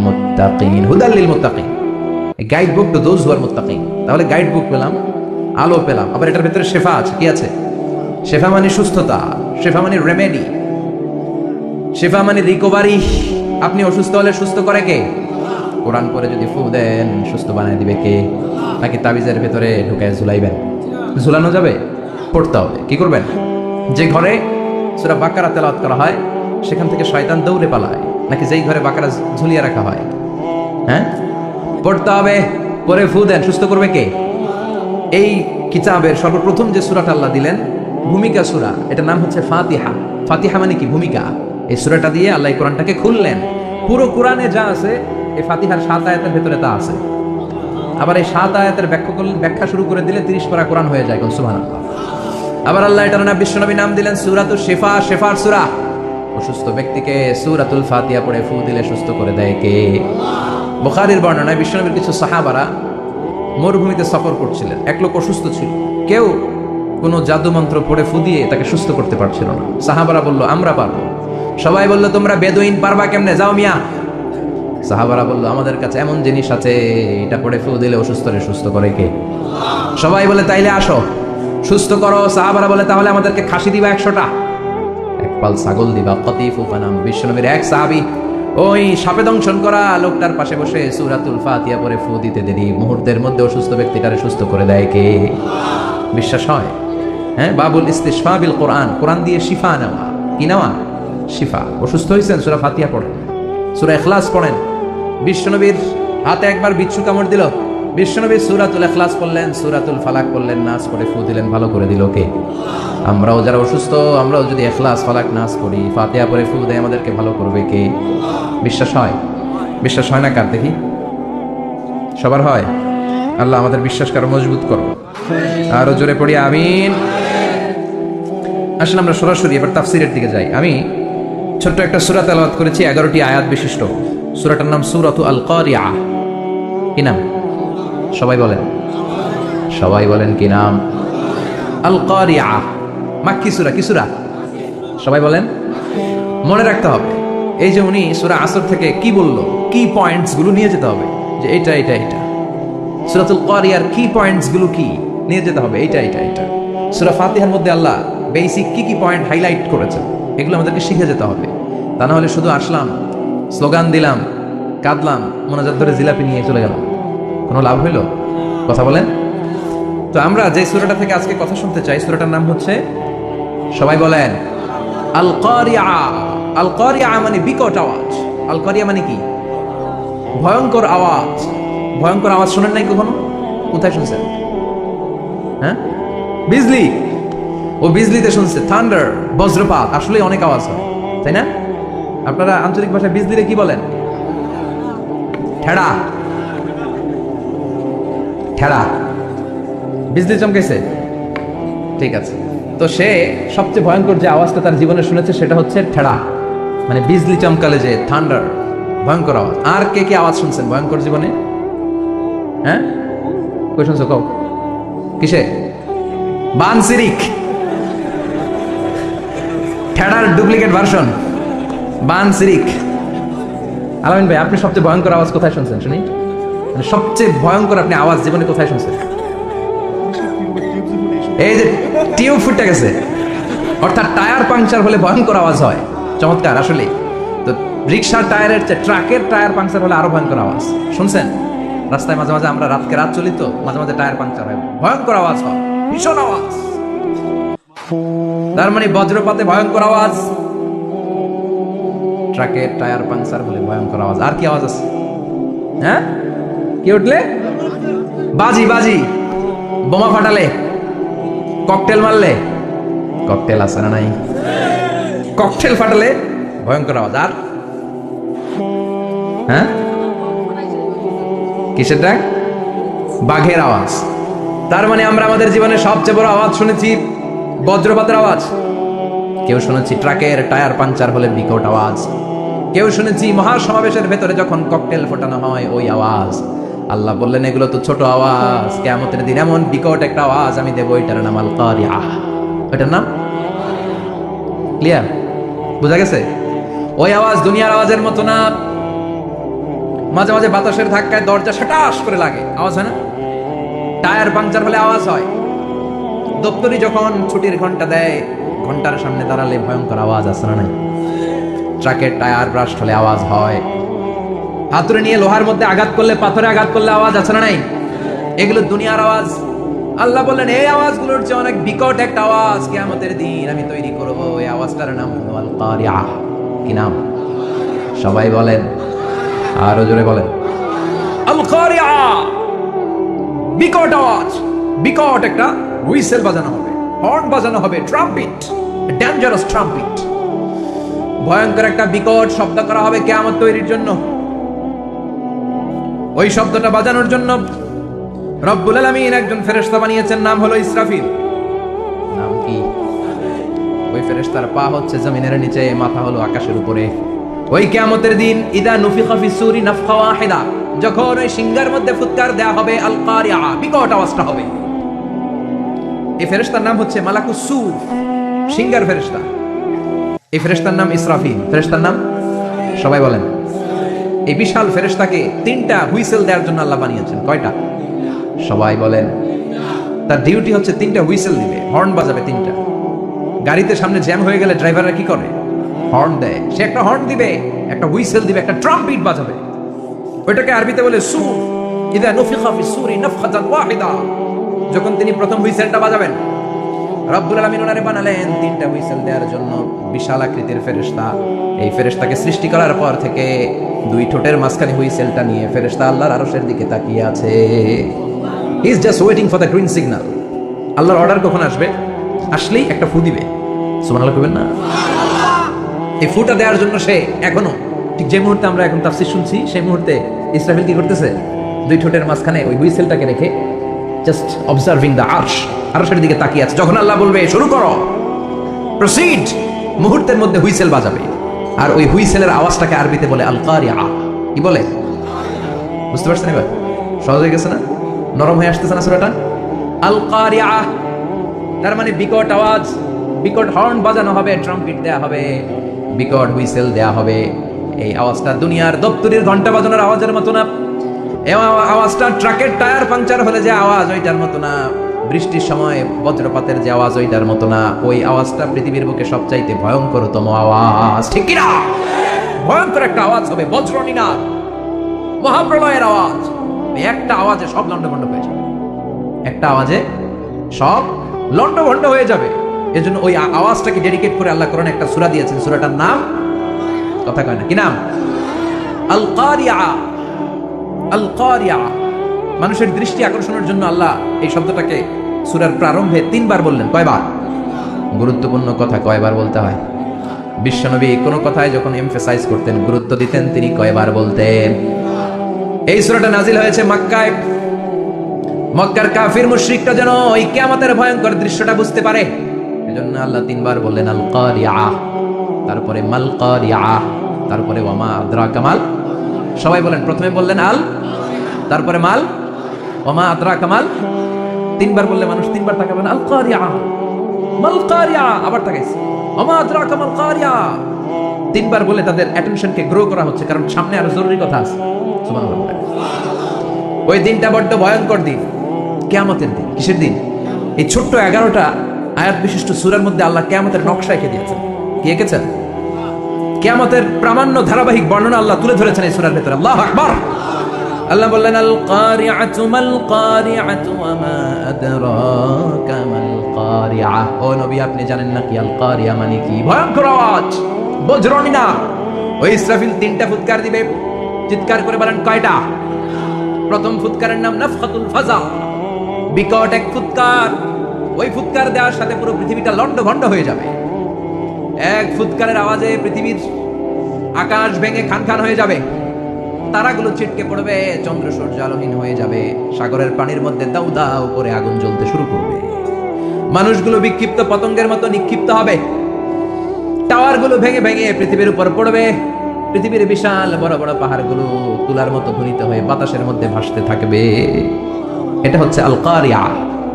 মুত্তাকিন। হুদাল লিল মুত্তাকিন, guide book to those who are মুত্তাকিন। তাহলে গাইড বুক পেলাম, আলো পেলাম, আবার এটার ভিতরে শেফা আছে। কি আছে? শেফা মানে সুস্থতা, শেফা মানে রেমেডি, শেফা মানে রিকভারি। আপনি অসুস্থ হলে সুস্থ করে কে? কোরআন পড়ে যদি ফু দেন, সুস্থ বানায় দিবে কে? নাকি তাবিজের ভেতরে ঢুকায় ঝুলাইবেন? ঝুলানো যাবে? পড়তে হবে। কি করবেন? যে ঘরে সূরা বাকারা তেলাওয়াত করা হয় সেখান থেকে শয়তান দৌড়ে পালায়, নাকি যেই ঘরে বাকারা ঝুলিয়ে রাখা হয়? হ্যাঁ, পড়তে হবে। পরে ফু দেন, সুস্থ করবে কে? এই কিতাবের সর্বপ্রথম যে সূরাটা আল্লাহ দিলেন, ভূমিকা সূরা, এটার নাম হচ্ছে ফাতিহা। ফাতিহা মানে কি? ভূমিকা। এই সূরাটা দিয়ে আল্লাহ এই কোরআনটাকে খুললেন। পুরো কোরআনে যা আছে এই ফাতিহার 7 আয়াতের ভেতরে তা আছে। আবার এই 7 আয়াতের ব্যাখ্যা শুরু করে দিলে 30 পারা কোরআন হয়ে যায়। সুবহানাল্লাহ। আবার আল্লাহ এটার নাম বিশ্বনবী নাম দিলেন সূরাতুশ শিফা, শিফার সূরা। অসুস্থ ব্যক্তিকে সূরাতুল ফাতিহা পড়ে ফু দিলে সুস্থ করে দেয় কে? বুখারীর বর্ণনায় বিশ্বনবীর কিছু সাহাবারা মরুভূমিতে সফর করছিলেন। এক লোক অসুস্থ ছিল, কেউ কোনো জাদু মন্ত্র পড়ে ফু দিয়ে তাকে সুস্থ করতে পারছিল না। সাহাবারা বলল আমরা পারবো। সবাই বলল তোমরা বেদুইন, পারবা কেমনে? যাও মিয়া। সাহাবারা বলল আমাদের কাছে এমন জিনিস আছে, এটা পড়ে ফু দিলে অসুস্থরে সুস্থ করে কে? সবাই বলে তাইলে আসো, সুস্থ করো। সাহাবারা বলে তাহলে আমাদেরকে খাসি দিবা 100টা, এক পাল ছাগল দিবা। কতিফু ফানাম। বিশ্বনবীর এক সাহাবী ওই সাপে দংশন করা লোকটার পাশে বসে সূরাতুল ফাতিহা পড়ে ফু দিতে দেরি মুহূর্তের মধ্যে অসুস্থ ব্যক্তিটারে সুস্থ করে দেয় কে? বিশ্বাস হয়? হ্যাঁ, বাবুল ইস্তিশফা বিল কোরআন, কোরআন দিয়ে শিফা নেওয়া। কি নেওয়া? শিফা। অসুস্থ হয়েছেন, সূরা ফাতিহা পড়েন, সূরা ইখলাস পড়েন। বিশ্বনবীর হাতে একবার বিচ্ছু কামড় দিল, বিশ্বনবী সূরাতুল ইখলাস পড়লেন, সূরাতুল ফালাক পড়লেন, নাস পড়ে ফু দিলেন, ভালো করে দিল কে? আমরাও যারা অসুস্থ, আমরাও যদি ইখলাস ফালাক নাস পড়ি, ফাতিহা পড়ে ফু দেয়, আমাদেরকে ভালো করবে কে? বিশ্বাস হয়? বিশ্বাস হয় না কার? দেখি। সবার হয়? আল্লাহ আমাদের বিশ্বাস আরো মজবুত করো। আরো জোরে পড়ি আমিন। আসলে আমরা সরাসরি এবার তাফসীরের দিকে যাই। আমি ছোট্ট একটা সূরা তেলাওয়াত করেছি, 11টি আয়াত বিশিষ্ট। সূরাটার নাম সূরাতু আল কারিয়া। কি নাম? সবাই বলেন, সবাই বলেন কি নাম? আল কারিয়া। মাক্কি সূরা। কি সূরা? সবাই বলেন। মনে রাখতে হবে, এই যে উনি সূরা আসর থেকে কি বললো, কি পয়েন্টস গুলো নিয়ে যেতে হবে, যে এটা এটা এটা। সূরাতুল কারিয়ার কি পয়েন্টস গুলো কি নিয়ে যেতে হবে, এটা এটা এটা। সূরা ফাতিহার মধ্যে আল্লাহ বেসিক কি কি পয়েন্ট হাইলাইট করেছেন, এগুলো আমাদেরকে শিখে যেতে হবে। তা না হলে শুধু আসলাম, স্লোগান দিলাম, কাঁদলাম, মোনাজাত ধরে জিলাপি নিয়ে চলে গেলাম, কোনো লাভ হইল? কথা বলেন। তো আমরা যে সূরাটা থেকে আজকে কথা শুনতে চাই, সূরাটার নাম হচ্ছে, সবাই বলেন, আল কারিয়া। আল কারিয়া মানে বিকট আওয়াজ। আল কারিয়া মানে কি? ভয়ঙ্কর আওয়াজ। ভয়ঙ্কর আওয়াজ শোনেন নাই কখনো? কোথায় শুনছেন? হ্যাঁ, বিজলি। ও বিজলিতে শুনছে, থান্ডার, বজ্রপাত। আসলে অনেক আওয়াজ হয়, তাই না? আপনারা আঞ্চলিক ভাষায় বিজলিরে কি বলেন? ঠেড়া। ঠেড়া। বিজলি চমকেছে, ঠিক আছে। তো সে সবচেয়ে ভয়ঙ্কর যে আওয়াজটা তার জীবনে শুনেছে সেটা হচ্ছে ঠেড়া, মানে বিজলি চমকালে যে থান্ডার, ভয়ঙ্কর আওয়াজ। আর কে কে আওয়াজ শুনছেন ভয়ঙ্কর জীবনে? হ্যাঁ, কই শুনছো? কও কিসে? বানসিরিক। ঠেড়ার ডুপ্লিকেট ভার্সন বানসিরিক। আলামিন ভাই, আপনি সবচেয়ে ভয়ঙ্কর আওয়াজ কোথায় শুনছেন শুনি? মানে সবচেয়ে ভয়ঙ্কর আপনি আওয়াজ জীবনে কোথায় শুনছেন? এই যে টিউব ফুটে গেছে, অর্থাৎ টায়ার পাংচার হলে ভয়ঙ্কর আওয়াজ হয়। চমৎকার। আসলে তো রিক্সার টায়ারের চেয়ে ট্রাকের টায়ার পাংচার হলে আরো ভয়ঙ্কর আওয়াজ শুনছেন? রাস্তায় মাঝে মাঝে আমরা রাত চলি, তো মাঝে মাঝে টায়ার পাংচার হয়, ভয়ঙ্কর আওয়াজ হয়, ভীষণ আওয়াজ। তার মানে বজ্রপাতে ভয়ঙ্কর আওয়াজ, ট্রাকের টায়ার পাংচার হলে ভয়ঙ্কর আওয়াজ। আর কি আওয়াজ আছে? হ্যাঁ, কি উঠলে? বাজি। বাজি। বোমা ফাটালে, ককটেল মারলে। ককটেল আছে না নাই? ককটেল ফাটালে ভয়ঙ্কর আওয়াজ। আর হ্যাঁ, কিসের ডাক? বাঘের আওয়াজ। তার মানে আমরা আমাদের জীবনে সবচেয়ে বড় আওয়াজ শুনেছি বজ্রপাতের আওয়াজ, কেউ শুনেছি ট্রাকের টায়ার পাঞ্চার হলে বিকট আওয়াজ, কেউ শুনেছি মহাসমাবেশের ভেতরে যখন ককটেল ফোটানো হয় ওই আওয়াজ। আল্লাহ বললেন এগুলো তো ছোট আওয়াজ, কিয়ামতের দিন এমন বিকট একটা আওয়াজ আমি দেবো, এটার নাম আল কারিয়া। এটার নাম ক্লিয়ার, বুঝা গেছে? ওই আওয়াজ দুনিয়ার আওয়াজের মতো না। মাঝে মাঝে বাতাসের ধাক্কায় দরজা সাটাস করে লাগে, আওয়াজ হয় না? টায়ার পাংচার হলে আওয়াজ হয়। দপ্তরি যখন ছুটির ঘন্টা দেয়, ঘন্টার সামনে দাঁড়ালে ভয়ঙ্কর আওয়াজ আছে না নাই? ট্রাকের টায়ার ব্রাস্ট হলে আওয়াজ হয়। হাতুড়ে নিয়ে লোহার মধ্যে আঘাত করলে, পাথরে আঘাত করলে আওয়াজ আছে না নাই? এগুলো দুনিয়ার আওয়াজ। আল্লাহ বললেন এই আওয়াজগুলোর চেয়ে অনেক বিকট একটা আওয়াজ কিয়ামতের দিন আমি তৈরি করব। এই আওয়াজটার নাম হলো আল কারিয়া। কি নাম? সবাই বলেন, আরো জোরে বলেন, আল কারিয়া। বিকট আওয়াজ, বিকট একটা হুইসেল বাজানো হবে, হর্ন বাজানো হবে, ট্রাম্পিট, ডেঞ্জারাস ট্রাম্পিট। ভয়ঙ্কর একটা বিকট শব্দ করা হবে কিয়ামত তৈরির জন্য। ওই শব্দটা বাজানোর জন্য রব্বুল আলামিন একজন ফেরেশতা বানিয়েছেন, নাম হলো ইসরাফিল। নাম কি? ওই ফেরেশতার পা হচ্ছে জমিনের নিচে, মাথা হলো আকাশের উপরে। ওই কিয়ামতের দিন ইদা নুফিখা ফিস সূরি নাফখা ওয়াহিদা, যখন ওই সিংহার মধ্যে ফুৎকার দেয়া হবে, আল কারিয়া, বিকট আওয়াজটা হবে। এই ফেরেশতার নাম হচ্ছে মালাকুস সূর, সিংহার ফেরেশতা। এই ফেরেশতার নাম ইসরাফিল। ফেরেশতার নাম সবাই বলেন। এই বিশাল ফেরেশতাকে তিনটা হুইসেল দেওয়ার জন্য আল্লাহ বানিয়েছেন। কয়টা? সবাই বলেন। তার ডিউটি হচ্ছে তিনটা হুইসেল দিবে, হর্ন বাজাবে তিনটা। গাড়িতে সামনে জ্যাম হয়ে গেলে ড্রাইভাররা কি করে? হর্ন দেয়। সে একটা হর্ন দিবে, একটা হুইসেল দিবে, একটা ট্রাম্পিট বাজাবে। ওইটাকে আরবিতে বলে সূর। ইদা নুফিখা ফিস সূরি নাফখাতান ওয়াহিদা, যখন তিনি প্রথম হুইসেলটা বাজাবেন, রব্বুল আলামিন ওনারে বানালেন তিনটা হুইসেল দেওয়ার জন্য। বিশাল আকৃতির ফেরেশতা। এই ফেরেশতাকে সৃষ্টি করার পর থেকে দুই ঠোঁটের মাঝখানে হুইসেলটা নিয়ে ফেরেশতা আল্লাহর আরশের দিকে তাকিয়ে আছে। He is just waiting for the green signal. আল্লাহর অর্ডার কখন আসবে? আসলেই একটা ফু দিবে। সুবহানাল্লাহ কইবেন না? এই ফুটা দেওয়ার জন্য সে এখনো, ঠিক যে মুহূর্তে আমরা এখন তাফসীর শুনছি, সেই মুহূর্তে ইসরাফিল কি করতেছে? দুই ঠোঁটের মাঝখানে ওই হুইসেলটাকে রেখে জাস্ট অবজার্ভিং দ্য আরশ, আরশের দিকে তাকিয়ে আছে। যখন আল্লাহ বলবে শুরু করো, প্রসিড, মুহূর্তের মধ্যে হুইসেল বাজাবে। আর ওই হুইসেলের আওয়াজটাকে আরবিতে বলে আল কারিয়া। কি বলে? বুঝতে পারছেন এবার? সহজ হয়ে গেছে না? নরম হয়ে আসতেছে না সূরাটা? আল কারিয়া, তার মানে বিকট আওয়াজ, বিকট হর্ন বাজানো হবে, ট্রাম্পিট দেয়া হবে, বিকট হুইসেল দেয়া হবে। এই আওয়াজটা দুনিয়ার দপ্তরির ঘন্টা বাজানোর আওয়াজের মতো না। এই আওয়াজটা ট্রাকের টায়ার পাংচার হলে যে আওয়াজ, ওইটার মতো না। বৃষ্টির সময় বজ্রপাতের যে আওয়াজ, ওইটার মতো না। ওই আওয়াজটা পৃথিবীর বুকে সবচাইতে ভয়ঙ্করতম আওয়াজ। ঠিক কিনা? ভয়ঙ্কর একটা আওয়াজ হবে, বজ্রনিনাদ, মহাপ্রলয়ের আওয়াজ। একটা আওয়াজে সব লন্ডভন্ড হয়ে যাবে, একটা আওয়াজে সব লন্ডভন্ড হয়ে যাবে। এজন্য ওই আওয়াজটাকে ডেডিকেট করে আল্লাহ কোরআনে একটা সূরা দিয়েছেন। সূরাটার নাম, কথা কয় না, কি নাম? আল কারিয়া। আল কারিয়া, মানুষের দৃষ্টি আকর্ষণের জন্য আল্লাহ এই শব্দটাকে সূরার প্রারম্ভে 3 বার বললেন। কয়বার? গুরুত্বপূর্ণ কথা কয়বার বলতে হয়? বিশ্বনবী কোনো কথায় যখন এমফাসাইজ করতেন, গুরুত্ব দিতেন, তিনি কয়বার বলতেন? এই সূরাটা নাজিল হয়েছে মক্কায়। মক্কার কাফির মুশরিকরা যেন ওই কিয়ামতের ভয়ঙ্কর দৃশ্যটা বুঝতে পারে, এজন্য আল্লাহ 3 বার বললেন আল কারিয়া, তারপরে মাল কারিয়া, তারপরে ওয়ামা আদরাকা মাল। সবাই বলেন, প্রথমে বললেন আল, তারপরে মাল, ওমা আদরা কামাল। 3 বার বললে মানুষ 3 বার তাকাবে না। আল কারিয়া, মাল কারিয়া, আবার তাকাইছে, ওমা আদরা কামাল কারিয়া। 3 বার বলে তাদের অ্যাটেনশনকে গ্রো করা হচ্ছে, কারণ সামনে আরো জরুরি কথা আছে। সুবহানাল্লাহ। ওই দিনটা বড্ড ভয়ঙ্কর দিন, কিয়ামতের দিন। কিসের দিন? এই ছোট্ট 11টা আয়াত বিশিষ্ট সূরার মধ্যে আল্লাহ কিয়ামতের নকশা এঁকে দিয়েছেন। কি এঁকেছেন? কিয়ামতের প্রামাণ্য ধারাবাহিক বর্ণনা আল্লাহ তুলে ধরেছেন এই সূরার ভিতরে। আল্লাহু আকবার। আল্লাহ বললেন আল কারিআতু মাল কারিআতু ওয়া মা আদরাকা মাল কারিআ। ও নবী, আপনি জানেন না কি আল কারিয়া মানে কি? ভয়ঙ্কর আওয়াজ, বজ্রনিনাদ। ওই ইসরাফিল 3টা ফুৎকার দিবে। চিৎকার করে বলেন কয়টা? প্রথম ফুৎকারের নাম নাফখাতুল ফাজা, বিকট এক ফুৎকার। ওই ফুৎকার দেওয়ার সাথে পুরো পৃথিবীটা লন্ডভন্ড হয়ে যাবে। এক ফুৎকারের আওয়াজে পৃথিবীর আকাশ ভেঙে খান খান হয়ে যাবে। তারাগুলো ছিটকে পড়বে, চন্দ্র সূর্য আলোহীন হয়ে যাবে, সাগরের পানির মধ্যে দাউ দাউ করে আগুন জ্বলতে শুরু করবে, মানুষগুলো বিক্ষিপ্ত পতঙ্গের মতো নিক্ষিপ্ত হবে, টাওয়ারগুলো ভেঙে ভেঙে পৃথিবীর উপর পড়বে, পৃথিবীর বিশাল বড় বড় পাহাড়গুলো তুলার মতো ধ্বনিত হয়ে বাতাসের মধ্যে ভাসতে থাকবে। এটা হচ্ছে আল কারিয়া।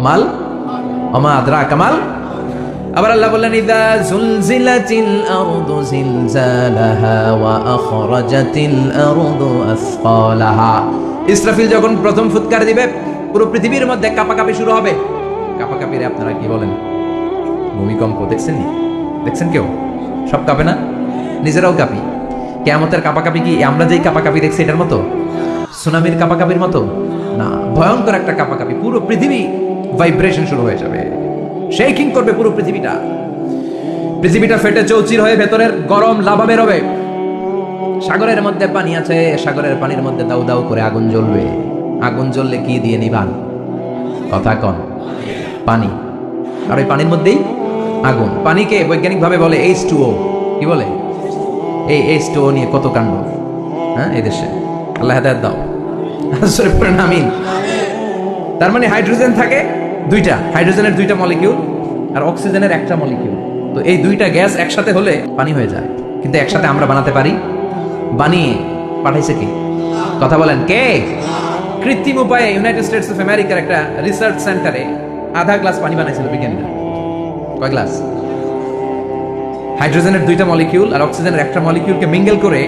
মাল ওমা আদরাকা মাল। আবার আল্লাহ বললেন ইযা জুলজিলাতিল আরদু জিলজালাহা ওয়া আখরাজাতিল আরদু আসফালাহা। ইসরাফিল যখন প্রথম ফুৎকার দিবে পুরো পৃথিবীর মধ্যে কাঁপাকাঁপি শুরু হবে। কাঁপাকাঁপিরে আপনারা কি বলেন? ভূমিকম্প দেখছেন নি? দেখছেন কেউ? সব কাঁপে না? নিজেরাও কাঁপি। কিয়ামতের কাঁপাকাঁপি কি আমরা যেই কাঁপাকাঁপি দেখছি এটার মতো? সুনামির কাঁপাকাঁপির মতো না, ভয়ঙ্কর একটা কাঁপাকাঁপি। পুরো পৃথিবী ভাইব্রেশন শুরু হয়ে যাবে, শেকিং করবে পুরো পৃথিবীটা। পৃথিবীটা ফেটে চৌচির হয়ে ভেতরের গরম লাভা বেরোবে। সাগরের মধ্যে পানি আছে, সাগরের পানির মধ্যে দাউ দাউ করে আগুন জ্বলবে। আগুন জ্বললে কি দিয়ে নিভান? কথা কন। পানি। আর ওই পানির মধ্যেই আগুন। পানিকে বৈজ্ঞানিকভাবে বলে H2O। কি বলে? এই H2O নিয়ে কত কাণ্ড, হ্যাঁ, এই দেশে। আল্লাহ হেদায়েত দাও। আসলে পড়েন আমিন। তার মানে হাইড্রোজেন থাকে দুইটা, হাইড্রোজেনের দুইটা মলিকিউল আর অক্সিজেনের একটা মলিকিউল। তো এই দুইটা গ্যাস একসাথে হলে পানি হয়ে যায়। কিন্তু একসাথে আমরা বানাতে পারি? বানিয়ে পাঠাইছে কি? কথা বলেন কে? কৃত্রিম উপায়ে ইউনাইটেড স্টেটস অফ আমেরিকার একটা রিসার্চ সেন্টারে আধা গ্লাস পানি বানাইছিল বিজ্ঞানীরা। কয় গ্লাস? হাইড্রোজেনের দুইটা মলিকিউল আর অক্সিজেনের একটা মলিকিউলকে মিঙ্গেল করে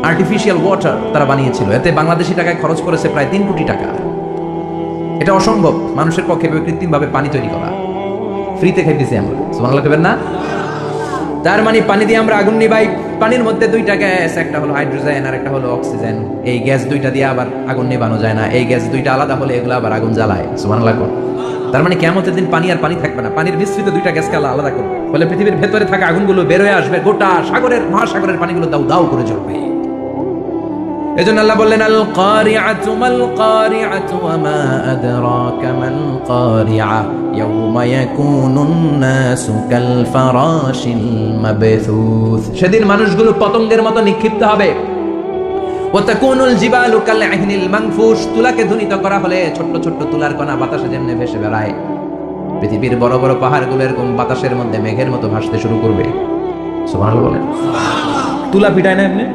আর্টিফিশিয়াল ওয়াটার তারা বানিয়েছিল। এতে বাংলাদেশি টাকায় খরচ করেছে প্রায় 3 কোটি টাকা। এটা অসম্ভব মানুষের পক্ষে কৃত্রিম ভাবে পানি তৈরি করা। ফ্রিতে খাইতেছি আমরা, সুবহানাল্লাহ কইবেন না? তার মানে পানি দিয়ে আমরা আগুন নিভাই। পানির মধ্যে দুইটা গ্যাস, একটা হলো হাইড্রোজেন আর একটা হলো অক্সিজেন। এই গ্যাস দুইটা দিয়ে আবার আগুন নিভানো যায় না। এই গ্যাস দুইটা আলাদা হলে এগুলো আবার আগুন জ্বালায়। সুবহানাল্লাহ। তার মানে কিয়ামতের দিন পানি আর পানি থাকবে না, পানির মিশ্রিত দুইটা গ্যাসকে আল্লাহ আলাদা করবে। বলে পৃথিবীর ভেতরে থাকা আগুনগুলো বের হয়ে আসবে, গোটা সাগরের মহাসাগরের পানিগুলো দাউ দাউ করে জ্বলবে। এজন্য আল্লাহ বললেন আল কারিআতু মাল কারিআতু ওয়া মা আদরাকা মাল কারিআ ইয়াওমা ইয়াকুনুন নাসু কাল ফারাশিল মাবথুস। সেদিন মানুষগুলো পতঙ্গের মতো নিক্ষিপ্ত হবে। ওয়া তাকুনুল জিবালু কাল আহিনিল মানফুশ। তুলাকে ধ্বনিত করা হলে ছোট্ট ছোট্ট তুলার কণা বাতাসে যেমনে ভেসে বেড়ায়, পৃথিবীর বড় বড় পাহাড়গুলো এরকম বাতাসের মধ্যে মেঘের মতো ভাসতে শুরু করবে। সুবহানাল্লাহ বলেন। তুলা পিটায় না এমনি?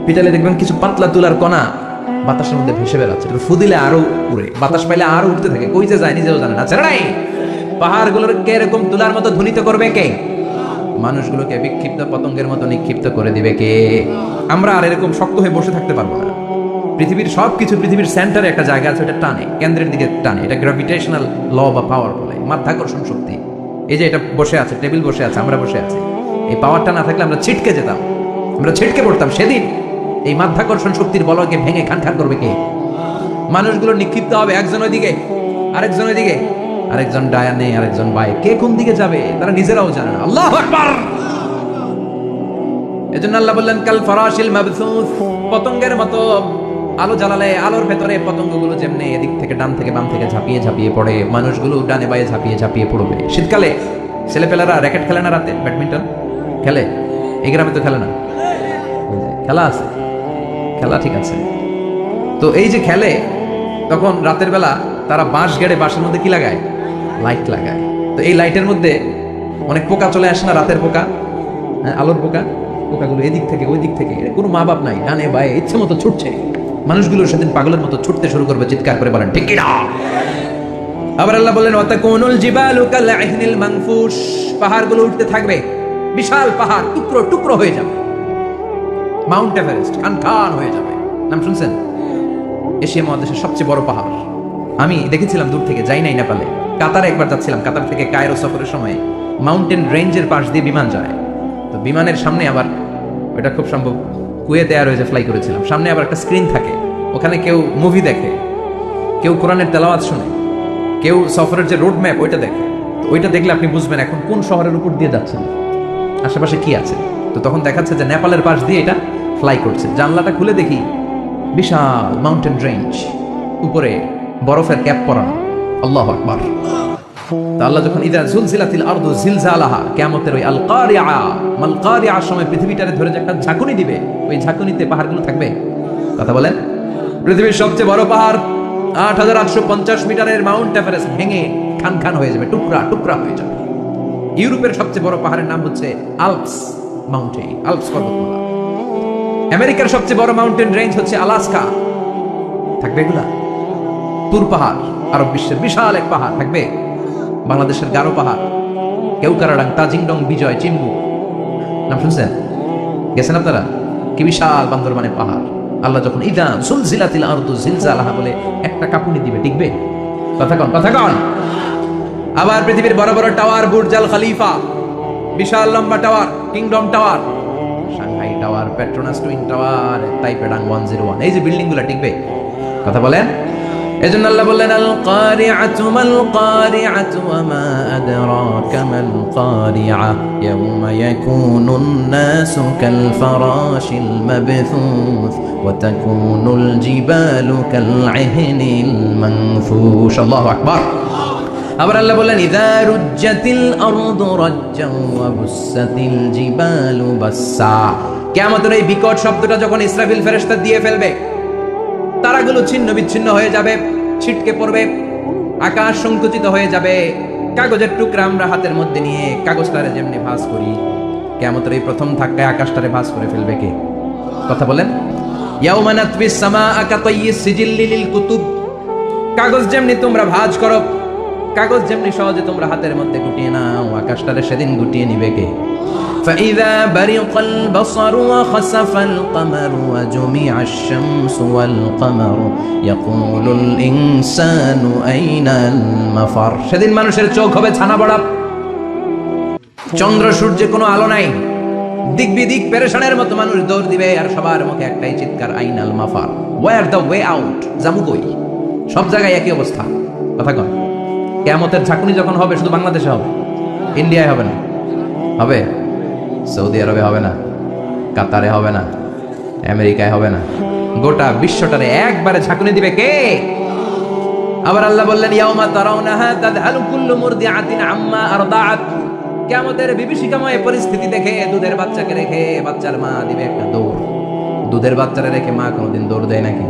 পিটালে দেখবেন কিছু পাতলা তুলার কণা বাতাসের মধ্যে ভেসে বেড়াচ্ছে। ফুদিলে আরো উড়ে, বাতাস পাইলে আরো উঠতে থাকে, কই যে যায় নিজেও জানে না। নাই পাহাড়গুলোকে এরকম তুলার মতো ধ্বনিত করবে কে? মানুষগুলোকে বিক্ষিপ্ত পতঙ্গের মতো নিক্ষিপ্ত করে দিবে কে? আমরা আর এরকম শক্ত হয়ে বসে থাকতে পারবো না। পৃথিবীর সবকিছু পৃথিবীর সেন্টারে একটা জায়গা আছে, ওটা টানে, কেন্দ্রের দিকে টানে। এটা গ্র্যাভিটেশনাল ল বা পাওয়ার বলে, মাধ্যাকর্ষণ শক্তি। এই যে এটা বসে আছে, টেবিল বসে আছে, আমরা বসে আছি, এই পাওয়ারটা না থাকলে আমরা ছিটকে যেতাম, আমরা ছিটকে পড়তাম। সেদিন এই মাধ্যাকর্ষণ শক্তির বলকে ভেঙে খানখান করবে কে? মানুষগুলো নিক্ষিপ্ত হবে, একজন ওইদিকে, আরেকজন ওইদিকে, আরেকজন ডায়ানে, আরেকজন বায়ে। কে কোন দিকে যাবে তারা নিজেরাও জানে না। আল্লাহু আকবার। এজন্য আল্লাহ বললেন কাল ফারাশিল মাবথুস। পতঙ্গের মতো আলো জ্বালালে আলোর ভেতরে পতঙ্গগুলো যেমনি এদিক থেকে ডান থেকে বাম থেকে ঝাঁপিয়ে ঝাঁপিয়ে পড়ে, মানুষগুলো ডানে বায়ে ঝাঁপিয়ে ঝাঁপিয়ে পড়বে। শীতকালে ছেলেপেলারা র্যাকেট খেলে না, রাতে ব্যাডমিন্টন খেলে। এই গ্রামে তো খেলে না, খেলা আছে, খেলা ঠিক আছে। তো এই যে খেলে, তখন রাতের বেলা তারা বাঁশ গেড়ে, বাঁশের মধ্যে কি লাগায়? লাইট লাগায়। তো এই লাইটের মধ্যে অনেক পোকা চলে আসে না, রাতের পোকা, হ্যাঁ, আলোর পোকা। পোকাগুলো এদিক থেকে ওই দিক থেকে, কোনো মা বাপ নাই, ডানে বায়ে ইচ্ছে মতো ছুটছে। মানুষগুলো সেদিন পাগলের মতো ছুটতে শুরু করবে, চিৎকার করে বলেন ঠিক কি না? আবার আল্লাহ বললেন ওয়াতাকুনুল জিবালু কাল আহিনিল মানফুশ। পাহাড়গুলো উঠতে থাকবে, বিশাল পাহাড় টুকরো টুকরো হয়ে যাবে। মাউন্ট এভারেস্ট খান খান হয়ে যাবে। নাম শুনছেন? এশিয়া মহাদেশের সবচেয়ে বড় পাহাড়। আমি দেখেছিলাম দূর থেকে, যাই নাই নেপালে। কাতারে একবার যাচ্ছিলাম, কাতার থেকে কায়রো সফরের সময় মাউন্টেন রেঞ্জের পাশ দিয়ে বিমান যায়। তো বিমানের সামনে আবার, ওটা খুব সম্ভব কুয়েতে এয়ারওয়েজে ফ্লাই করেছিলাম, সামনে আবার একটা স্ক্রিন থাকে, ওখানে কেউ মুভি দেখে, কেউ কোরআনের তেলাওয়াত শুনে, কেউ সফরের যে রোড ম্যাপ ওইটা দেখে। তো ওইটা দেখলে আপনি বুঝবেন এখন কোন শহরের উপর দিয়ে যাচ্ছেন, আশেপাশে কি আছে। তো তখন দেখাচ্ছে যে নেপালের পাশ দিয়ে এটা ফ্লাই করছে। জানলাটা খুলে দেখি বিশাল মাউন্টেন রেঞ্জ, উপরে বরফের ক্যাপ পরানো। আল্লাহু আকবার। তা আল্লাহ যখন ইদা জুলজিলাতিল আরদু জিলজালাহা, কিয়ামতের ওই আল কারিআ মাল কারিআর সময় পৃথিবীটারে ধরে যে একটা ঝাঁকুনি দিবে, ওই ঝাঁকুনিতে পাহাড়গুলো থাকবে। কথা বলেন। পৃথিবীর সবচেয়ে বড় পাহাড় ৮,৮৫০ মিটারের মাউন্ট এভারেস্ট ভেঙে খান খান হয়ে যাবে, টুকরা টুকরা হয়ে যাবে। ইউরোপের সবচেয়ে বড় পাহাড়ের নাম হচ্ছে আল্পস মাউন্টেন, আল্পস পর্বতমালা। আমেরিকার সবচেয়ে বড় মাউন্টেন রেঞ্জ হচ্ছে আলাস্কা। থাকবে এগুলা? তুর পাহাড় আরব বিশ্বের বিশাল এক পাহাড় থাকবে। বাংলাদেশের গারো পাহাড়, কেউকারাডাং, তাজিংডং, বিজয়, চিম্বু, নাম শুনছেন? গেছেন আপনারা? কি বিশাল বান্দরবানের পাহাড়। আল্লাহ যখন ইদা সুলজিলাতিল আরদু জিলজালাহা বলে একটা কাঁপুনি দিবে, টিকবে? কথা কন, কথা কন। আবার পৃথিবীর বড় বড় টাওয়ার, বুর্জ আল খলিফা, বিশাল লম্বা tower, kingdom tower, Shanghai tower, Petronas twin tower, তাইপেডাং 101, এই যে বিল্ডিং গুলা টিকবে? কথা বলেন। এজন্য আল্লাহ বললেন আল কারিআতু মাল কারিআতু ওয়া মা আদরাকা মাল কারিআ ইয়াওমা ইয়াকুনুন নাসু কাল ফারাশিল মাবথুস ওয়া তাকুনুল জিবালু কাল ইহনিল মানফুশ। আল্লাহু আকবার। আবার আল্লাহ বললেন ইযা রুজ্জাতিল আরদু রাজ্জান ওয়া বুসাতিল জিবালু বাসসা। কিয়ামতের এই বিকট শব্দটা যখন ইসরাফিল ফেরেশতা দিয়ে ফেলবে, তারাগুলো ছিন্ন বিচ্ছিন্ন হয়ে যাবে, ছিটকে পড়বে, আকাশ সংকুচিত হয়ে যাবে। কাগজের টুকরা আমরা হাতের মধ্যে নিয়ে কাগজটারে যেমনি ভাঁজ করি, কিয়ামতের এই প্রথম ধাক্কায় আকাশটারে ভাঁজ করে ফেলবে কে? কথা বলেন। ইয়াউমা নাতবিস সামাআ কাতাইয়িস সিজিল্লি লিল কুতুব। কাগজ যেমনি তোমরা ভাঁজ করো, কাগজ যেমনি সহজে তোমরা হাতের মধ্যে গুটিয়ে নাও, আকাশটারে সেদিন গুটিয়ে নিবে কে? فإذا برق البصر وخسف القمر وجمع الشمس والقمر يقول الإنسان أين المفر। সেদিন মানুষের চোখ হবে ছানা বড়া, চন্দ্র সূর্যে কোনো আলো নাই, দিক বিদিক পেরেশানের মতো মানুষ দৌড় দিবে, আর সবার মুখে একটাই চিৎকার, আইনাল মাফার, ওয়্যার দ্য ওয়ে আউট, জামু কই? সব জায়গায় একই অবস্থা। কথা কন। কিয়ামতের ঝাঁকুনি যখন হবে শুধু বাংলাদেশে হবে, ইন্ডিয়ায় হবে না, হবে সৌদি আরবে হবে না, কাতারে হবে না, আমেরিকায় হবে না, গোটা বিশ্বটারে একবারে ঝাঁকুনি দিবে কে? আবার আল্লাহ বললেন ইয়াউমা তারাউনাহা তাযহালু কুল্লু মুরদিআতিন আম্মা আরদাআত। কিয়ামতের বিভীষিকাময় পরিস্থিতি দেখে দুধের বাচ্চাকে রেখে বাচ্চার মা দিবে একটা দৌড়। দুধের বাচ্চারে রেখে মা কোনোদিন দৌড় দেয় নাকি?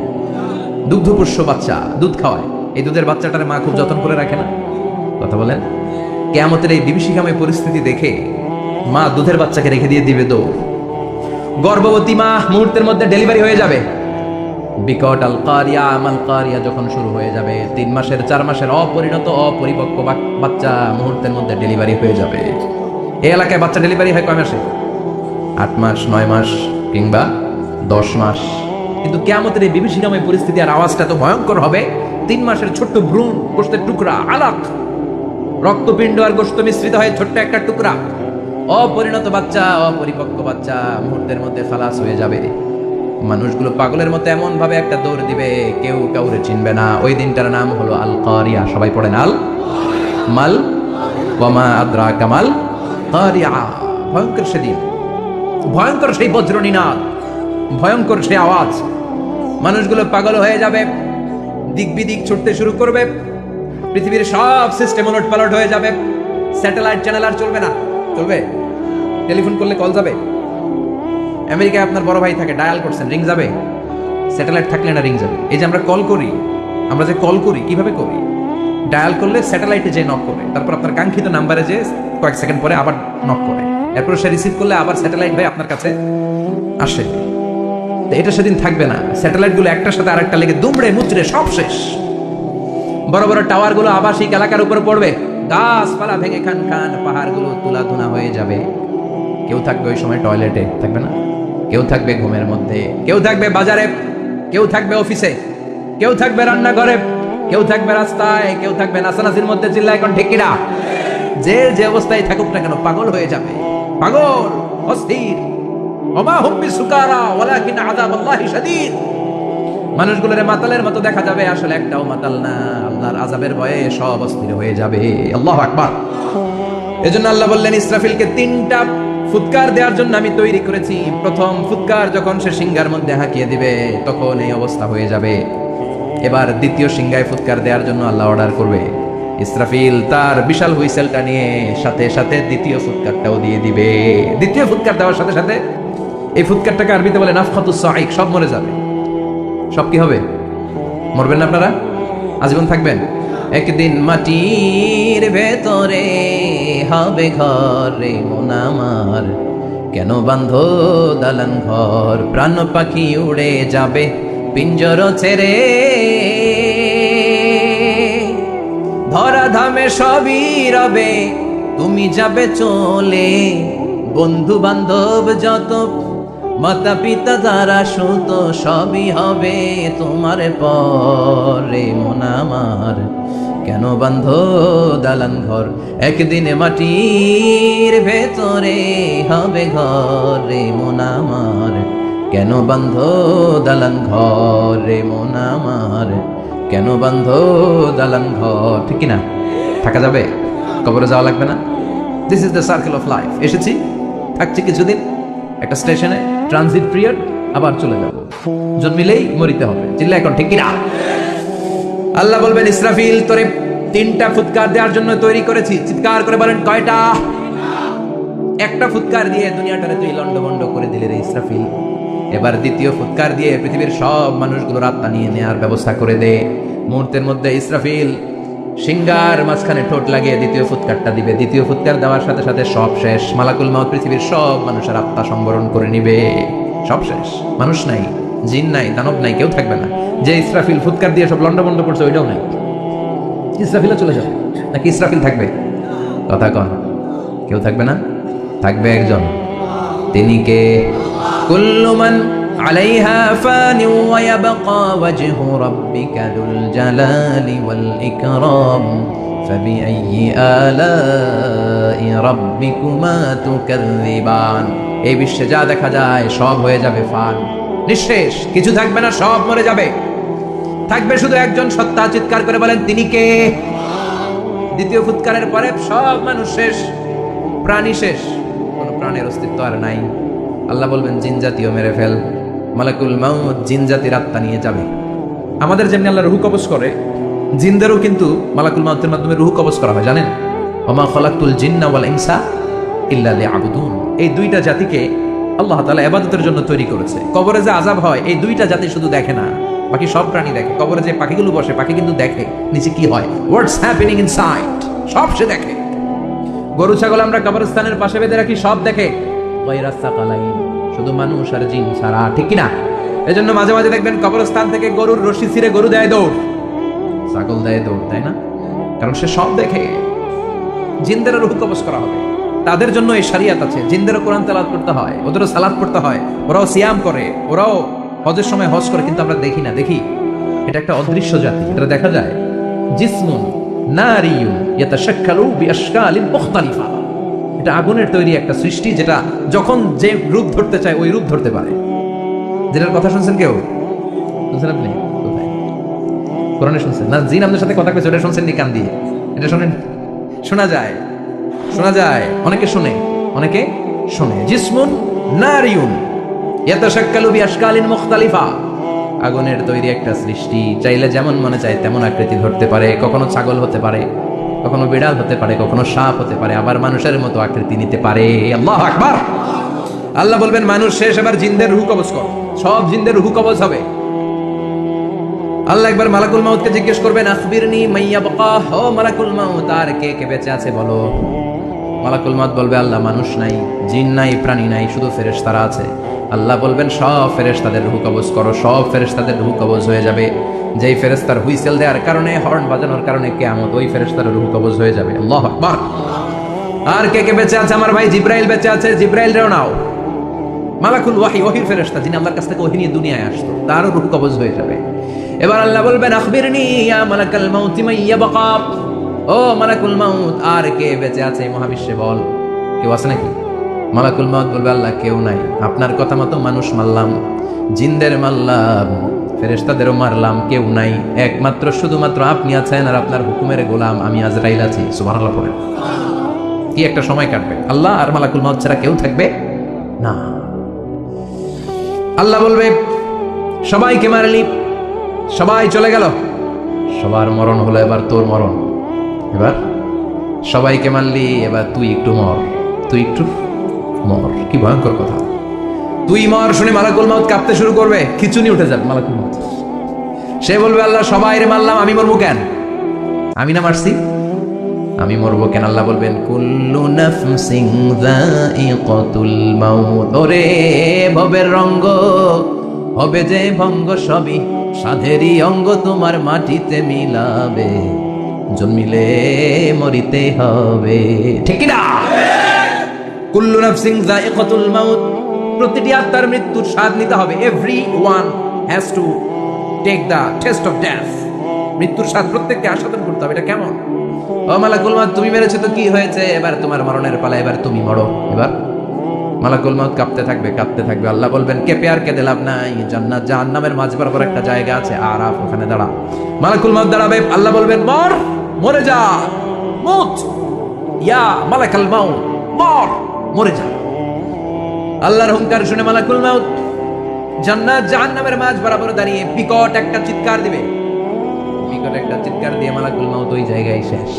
দুগ্ধপোষ্য বাচ্চা দুধ খাওয়ায়, এই দুধের বাচ্চাটারে মা খুব যত্ন করে রাখে না? কথা বলেন। কিয়ামতের এই বিভীষিকাময় পরিস্থিতি দেখে মা দুধের বাচ্চাকে রেখে দিয়ে দিবে দৌড়। গর্ভবতী মা মুহূর্তের মধ্যে ডেলিভারি হয়ে যাবে। বিকট আল কারিয়া মাল কারিয়া যখন শুরু হয়ে যাবে, 3 মাসের 4 মাসের অপরিণত অপরিপক্ক বাচ্চা মুহূর্তের মধ্যে ডেলিভারি হয়ে যাবে। এই এলাকায় বাচ্চা ডেলিভারি হয় কয় মাসে? 8 মাস, 9 মাস কিংবা 10 মাস। কিন্তু কিয়ামতের এই বিভীষিকাময় পরিস্থিতি আর আওয়াজটা তো ভয়ঙ্কর হবে। 3 মাসের ছোট্ট ভ্রূণ, গোশতের টুকরা, আলাক, রক্তপিণ্ড আর গোশত মিশ্রিত হয়ে ছোট্ট একটা টুকরা, অপরিণত বাচ্চা, অপরিপক্ক বাচ্চা মুহূর্তের মধ্যে খালাস হয়ে যাবে। মানুষগুলো পাগলের মতো এমন ভাবে একটা দৌড় দিবে, কেউ কাউরে চিনবে না। ওই দিনটার নাম হলো আল কারিয়া। সবাই পড়েন আল মাল ওয়া মা আদরাকা মাল কারিয়া। ভয়ঙ্কর সেদিন, ভয়ঙ্কর সেই বজ্রনিনাদ, ভয়ঙ্কর সেই আওয়াজ। মানুষগুলো পাগল হয়ে যাবে, দিক বিদিক ছুটতে শুরু করবে, পৃথিবীর সব সিস্টেম ওলট পালট হয়ে যাবে। স্যাটেলাইট চ্যানেল আর চলবে না। চলবে? টেলিফোন করলে কল যাবে? আমেরিকায় আপনার বড় ভাই থাকে, ডায়াল করছেন, রিং যাবে? স্যাটেলাইট থাকলে না রিং যাবে? এই যে আমরা কল করি, আমরা যে কল করি কিভাবে করি? ডায়াল করলে স্যাটেলাইটে যে নক করে, তারপর আপনার কাঙ্ক্ষিত নাম্বারে যে কয়েক সেকেন্ড পরে আবার নক করে, এরপর সে রিসিভ করলে আবার স্যাটেলাইট হয়ে আপনার কাছে আসে। তো এটা সেদিন থাকবে না। স্যাটেলাইট গুলো একটার সাথে আরেকটা লেগে দুমড়ে মুচড়ে সব শেষ। বড় বড় টাওয়ার গুলো আবাসিক এলাকার উপর পড়বে, গাছপালা ভেঙে খান খান, পাহাড়গুলো তুলাধুনা হয়ে যাবে। কেউ থাকবে ওই সময় টয়লেটে, থাকবে না? কেউ থাকবে ঘুমের মধ্যে, কেউ থাকবে বাজারে, কেউ থাকবে অফিসে, কেউ থাকবে রান্নাঘরে, কেউ থাকবে রাস্তায়, কেউ থাকবে নাচানাচির মধ্যে। চিল্লা এখন ঠিক কিনা? যে অবস্থায় থাকুক না কেন পাগল হয়ে যাবে, পাগল, অস্থির। ওমা হুম বিসুকারা ওয়ালাকিন আযাবাল্লাহি শাদীদ। মানুষগুলোরে মাতালের মতো দেখা যাবে, আসলে একটাও মাতাল না। আল্লাহর আযাবের ভয়ে সব অস্থির হয়ে যাবে। আল্লাহু আকবার। এজন্য আল্লাহ বললেন ইসরাফিলকে 3টা ফুৎকার দেওয়ার জন্য আমি তৈরি করেছি। প্রথম ফুৎকার যখন সে সিংহার মধ্যে হাঁকিয়ে দিবে, তখন এই অবস্থা হয়ে যাবে। এবার দ্বিতীয় সিংহায় ফুৎকার দেওয়ার জন্য আল্লাহ অর্ডার করবে। ইসরাফিল তার বিশাল হুইসেলটা নিয়ে সাথে সাথে দ্বিতীয় ফুৎকারটাও দিয়ে দিবে। দ্বিতীয় ফুৎকার দেওয়ার সাথে সাথে, এই ফুৎকারটাকে আরবিতে বলে নাফখাতুস সাঈক, সব মরে যাবে। সব কি হবে? মরবেন না আপনারা? আজীবন থাকবেন? একদিন মাটির ভেতরে হবে ঘর রে মন আমার, কেন বাঁধো দালান ঘর? প্রাণ পাখি উড়ে যাবে পিঞ্জর ছেড়ে, ধরা ধামে সবই রবে তুমি যাবে চলে। বন্ধু বান্ধব যত, মাতা পিতা যারা সুত, সবই হবে তোমার পরে মন আমার, কেন বাঁধো দালান ঘর? একদিনে মাটির ভেতরে হবে ঘর রে মন আমার, কেন বাঁধো দালান ঘর রে মন আমার, কেন বাঁধো দালান ঘর? ঠিক না? থাকা যাবে? কবরে যাওয়া লাগবে না? This is the circle of life. এসেছি, থাকছি কিছুদিন, একটা স্টেশনে ট্রানজিট পিরিয়ড, আবার চলে যাব। জন্মিলেই মরিতে হবে। চিল্লা এখন ঠিক কিনা? আল্লাহ বলবেন ইসরাফিল তোরে 3টা ফুৎকার দেওয়ার জন্য তৈরি করেছি। চিৎকার করে বলেন কয়টা? একটা ফুৎকার দিয়ে দুনিয়াটারে তুই লন্ডভন্ড করে দিলি রে ইসরাফিল। এবার 2য় ফুৎকার দিয়ে পৃথিবীর সব মানুষগুলোর আত্মা নিয়ে নেওয়ার ব্যবস্থা করে দে। মুহূর্তের মধ্যে ইসরাফিল সিংহার মাঝখানে ঠোঁট লাগিয়ে 2য় ফুৎকারটা দিবে। 2য় ফুৎকার দেওয়ার সাথে সাথে সব শেষ। মালাকুল মাউত পৃথিবীর সব মানুষের আত্মা সংবরণ করে নিবে। সব শেষ। মানুষ নাই, জিন নাই, দানব নাই, কেউ থাকবে না। যে ইসরাফিল ফুৎকার দিয়ে সব লন্ডভন্ড করছে ওইটাও নাই। ইসরাফিলও চলে যাবে নাকি ইসরাফিল থাকবে? কথা কন, কেউ থাকবে না? থাকবে একজন, তিনি কে? কুল্লু মান আলাইহা ফানি ওয়া ইয়াবকা ওয়াজহু রাব্বিকা যুল জালালি ওয়াল ইকরাম ফাবিআইয়ি আলাই রাব্বিকুমা তুকাযযিবান। এই বিশ্বে যা দেখা যায় সব হয়ে যাবে ফান, নিঃশেষ, কিছু থাকবে না, সব মরে যাবে। থাকবে শুধু একজন সত্তা। চিৎকার করে বলেন তিনি কে? 2য় ফুৎকারের পরে সব মানুষ শেষ, প্রাণী শেষ, কোনো প্রাণের অস্তিত্ব আর নাই। আল্লাহ বলবেন জিন জাতিও মেরে ফেল। মালাকুল মাউত জিন জাতির আত্মা নিয়ে যাবে। আমাদের যেমনি আল্লাহ রূহ কবজ করে, জিনদেরও কিন্তু মালাকুল মাউতের মাধ্যমে রূহ কবজ করা হয়, জানেন? ওমা খালাকতুল জিন্না ওয়াল ইনসা ইল্লা লিয়াবুদুন। এই 2টা জাতিকে আল্লাহ তাআলা ইবাদতের জন্য তৈরি করেছে। কবরে যে আযাব হয় এই 2টা জাতি শুধু দেখে না, বাকি সব প্রাণী দেখে। কবরে যে পাখিগুলো বসে, পাখি কিন্তু দেখে নিচে কি হয়, হোয়াটস হ্যাপেনিং ইনসাইড, সব সে দেখে। গরু ছাগল আমরা কবরস্থানের পাশে বেঁধে রাখি, সব দেখে। গায়রা সাকালাইন, শুধু মানুষ আর জিন ছাড়া, ঠিক কি না? এজন্য মাঝে মাঝে দেখবেন কবরস্থান থেকে গরুর রশি ছিঁড়ে গরু দেয় দৌড়, ছাগল দেয় দৌড়, তাই না? কারণ সে সব দেখে। জিনদের রূহ কবজ করা হবে, তাদের জন্য এই শরিয়ত আছে। জিনদেরও কোরআন তেলাওয়াত করতে হয়, ওদেরও সালাত পড়তে হয়, ওরাও সিয়াম করে, ওরাও হজের সময় হজ করে, কিন্তু আমরা দেখি না। দেখি, এটা একটা অদৃশ্য জাতি, এটা দেখা যায়। জিসমুন নারিয়ুন ইয়াতাশাক্কালু বিআশকালিন মুখতালিফা। এটা আগুনের তৈরি একটা সৃষ্টি, যেটা যখন যে রূপ ধরতে চায় ওই রূপ ধরতে পারে। যেটার কথা শুনছেন কেউ? শুনছেন আপনি? কোথায়? কোরআনে শুনছেন না? জিন আমাদের সাথে কথা কইছে, ওটা শুনছেন নি কান দিয়ে? এটা শুনেন, শোনা যায়, শোনা যায়। অনেকে শুনে, অনেকে শুনে। জিসমুন নারিয়ুন ইয়াতাশাক্কালু বিআশকালিন মুখতালিফা। আগুনের তৈরি একটা সৃষ্টি, চাইলে যেমন মনে চায় তেমন আকৃতি ধরতে পারে। কখনো ছাগল হতে পারে, কখনো বিড়াল হতে পারে, কখনো সাপ হতে পারে, আবার মানুষের মতো আকৃতি নিতে পারে। আল্লাহু আকবার। আল্লাহ বলবেন মানুষ শেষ, এবার জিনদের রূহ কবজ কর। সব জিনদের রূহ কবজ হবে। আল্লাহ একবার মালাকুল মাউতকে জিজ্ঞেস করবেন, আখবিরনি মাইয়াবকা, ও মালাকুল মাউত, আর কে কে বেঁচে আছে বলো। মালাকুল মাউত বলবে, আল্লাহ মানুষ নাই, জিন নাই, প্রাণী নাই, শুধু ফেরেশতারা আছে। আল্লাহ বলবেন সব ফেরেশতাদের রূহ কবজ করো। সব ফেরেশতাদের রূহ কবজ হয়ে যাবে। যেই ফেরেশতার হুইসেল দেওয়ার কারণে, হর্ন বাজানোর কারণে কিয়ামত, ওই ফেরেশতার রূহ কবজ হয়ে যাবে। আল্লাহু আকবার। আর কে কে বেঁচে আছে? আমার ভাই জিব্রাইল বেঁচে আছে, জিব্রাইল রেও নাও। মালাকুল ওয়াহি, ওহির ফেরেশতা, যিনি আল্লাহর কাছ থেকে ওহী নিয়ে দুনিয়ায় আসতো, তারও রূহ কবজ হয়ে যাবে। এবার আল্লাহ বলবেন, আখবিরনি ইয়া মালাকাল মাউতি মাইয়াবকা, ও মালাকুল মাউত, আর কে বেঁচে আছে এই মহাবিশ্বে বল। কেউ আছে নাকি? মালাকুল মাউত বলবে, আল্লাহ কেউ নাই। আপনার কথা মতো মানুষ মারলাম, জিনদের মারলাম, ফেরেশতাদেরও মারলাম, কেউ নাই। একমাত্র শুধুমাত্র আপনি আছেন, আর আপনার হুকুমের গোলাম আমি আজরাইল আছি। সুবহানাল্লাহ পড়েন। কি একটা সময় কাটবে, আল্লাহ আর মালাকুল মাউত ছাড়া কেউ থাকবে না। আল্লাহ বলবে, সবাইকে মারলি, সবাই চলে গেল, সবার মরণ হলো, এবার তোর মরণ। এবার সবাইকে মারলি, এবার তুই একটু মর, তুই একটু মর। কি ভয়ঙ্কর কথা। তুই মর শুনে মালাকুল মাউত কাঁপতে শুরু করবে, খিচুনি উঠে যাবে মালাকুল মাউত। সে বলবে আল্লাহ সবাই রে মারলাম, আমি মরবো কেন? আমি না মারছি, আমি মরবো কেন? আল্লাহ বলবেন কুল্লু নাফসিন যায়িকাতুল মাউত। ওরে ভবের রঙ্গ, হবে যে ভঙ্গ সবই সাধেরই অঙ্গ, তোমার মাটিতে মিলাবে, জন্মিলে মরিতে হবে। ঠিক না? কুল্লু নাফসিন যায়িকাতুল মাউত, প্রতিটি আত্মার মৃত্যুর স্বাদ নিতে হবে। Everyone has to take the test of death. মৃত্যুর স্বাদ প্রত্যেককে আস্বাদন করতে হবে। এটা কেমন? ও মালাকুল মাউত, তুমি মেরেছো তো কি হয়েছে, এবার তোমার মরণের পালা, এবার তুমি মরো। এবার মালাকুল মাউত কাঁপতে থাকবে, কাঁপতে থাকবে। আল্লাহ বলবেন কেঁপে আর কেঁদে লাভ নাই, জান্নাত জাহান্নামের মাঝ বরাবর একটা জায়গা আছে, আরাফ, ওখানে দাঁড়া। মালাকুল মাউত দাঁড়াবে, আল্লাহ বলবেন মর, মরে যা, মুত ইয়া মালাকুল মাউত, মর, মরে যা। আল্লাহর হুঙ্কার শুনে মালাকুল মাউত জান্নাত জাহান্নামের মাঝ বরাবর দাঁড়িয়ে বিকট একটা চিৎকার দিবে। বিকট একটা চিৎকার দিয়ে মালাকুল মাউত ওই জায়গায় শেষ।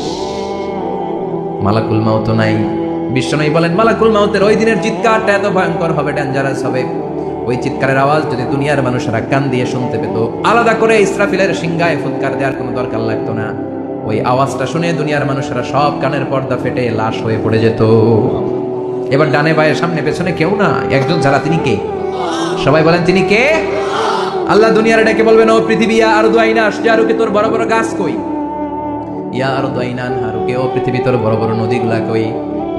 মালাকুল মাউত নাই। বিশ্বনবী বলেন মালাকুল মাউতের ওই দিনের চিৎকারটা এত ভয়ঙ্কর হবে, ডেঞ্জারাস হবে। ওই চিৎকারের আওয়াজ যদি দুনিয়ার মানুষেরা কান দিয়ে শুনতে পেত, আলাদা করে ইসরাফিলের সিংহায় ফুৎকার দেওয়ার কোনো দরকার লাগতো না। ওই আওয়াজটা শুনে দুনিয়ার মানুষেরা সব কানের পর্দা ফেটে লাশ হয়ে পড়ে যেত। এবার ডানে বায়ে সামনে পেছনে কেউ না, একজন ছাড়া, তিনি কে? সবাই বলেন তিনি কে? আল্লাহ দুনিয়ার ডেকে বলবেন ও পৃথিবী, ইয়া আরদু আইনা আশজারুকে, তোর বড় বড় গাছ কই? ইয়া আরদু আইনা আনহারুকে, ও পৃথিবী তোর বড় বড় নদীগুলা কই?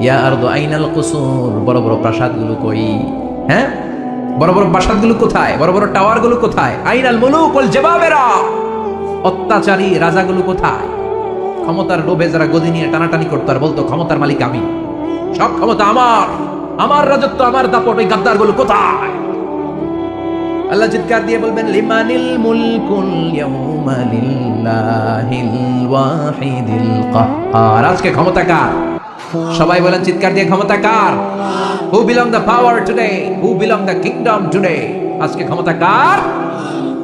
ইয়া আরদু আইনাল কুসুর, বড় বড় প্রাসাদগুলো কই? হ্যাঁ, বড় বড় প্রাসাদগুলো কোথায়? বড় বড় টাওয়ারগুলো কোথায়? আইনাল মুলুক ওয়াল জাবাবেরা, অত্যাচারী রাজাগুলো কোথায়? ক্ষমতার লোভে যারা গদি নিয়ে টানাটানি করতো আর বলতো ক্ষমতার মালিক আমি, সব ক্ষমতা আমার, আমার রাজত্ব, আমার দাপট, ওই গাদ্দারগুলো কোথায়? আল্লাহ চিৎকার দিয়ে বলবেন লিমানিল মুলকুল ইয়াউমা লিল্লাহিল ওয়াহিদিল কাহ্হার। আজকে ক্ষমতা কার? সবাই বলেন চিৎকার দিয়ে, ক্ষমতা কার? Who belong the power today, who belong the kingdom today? আজকে ক্ষমতা কার?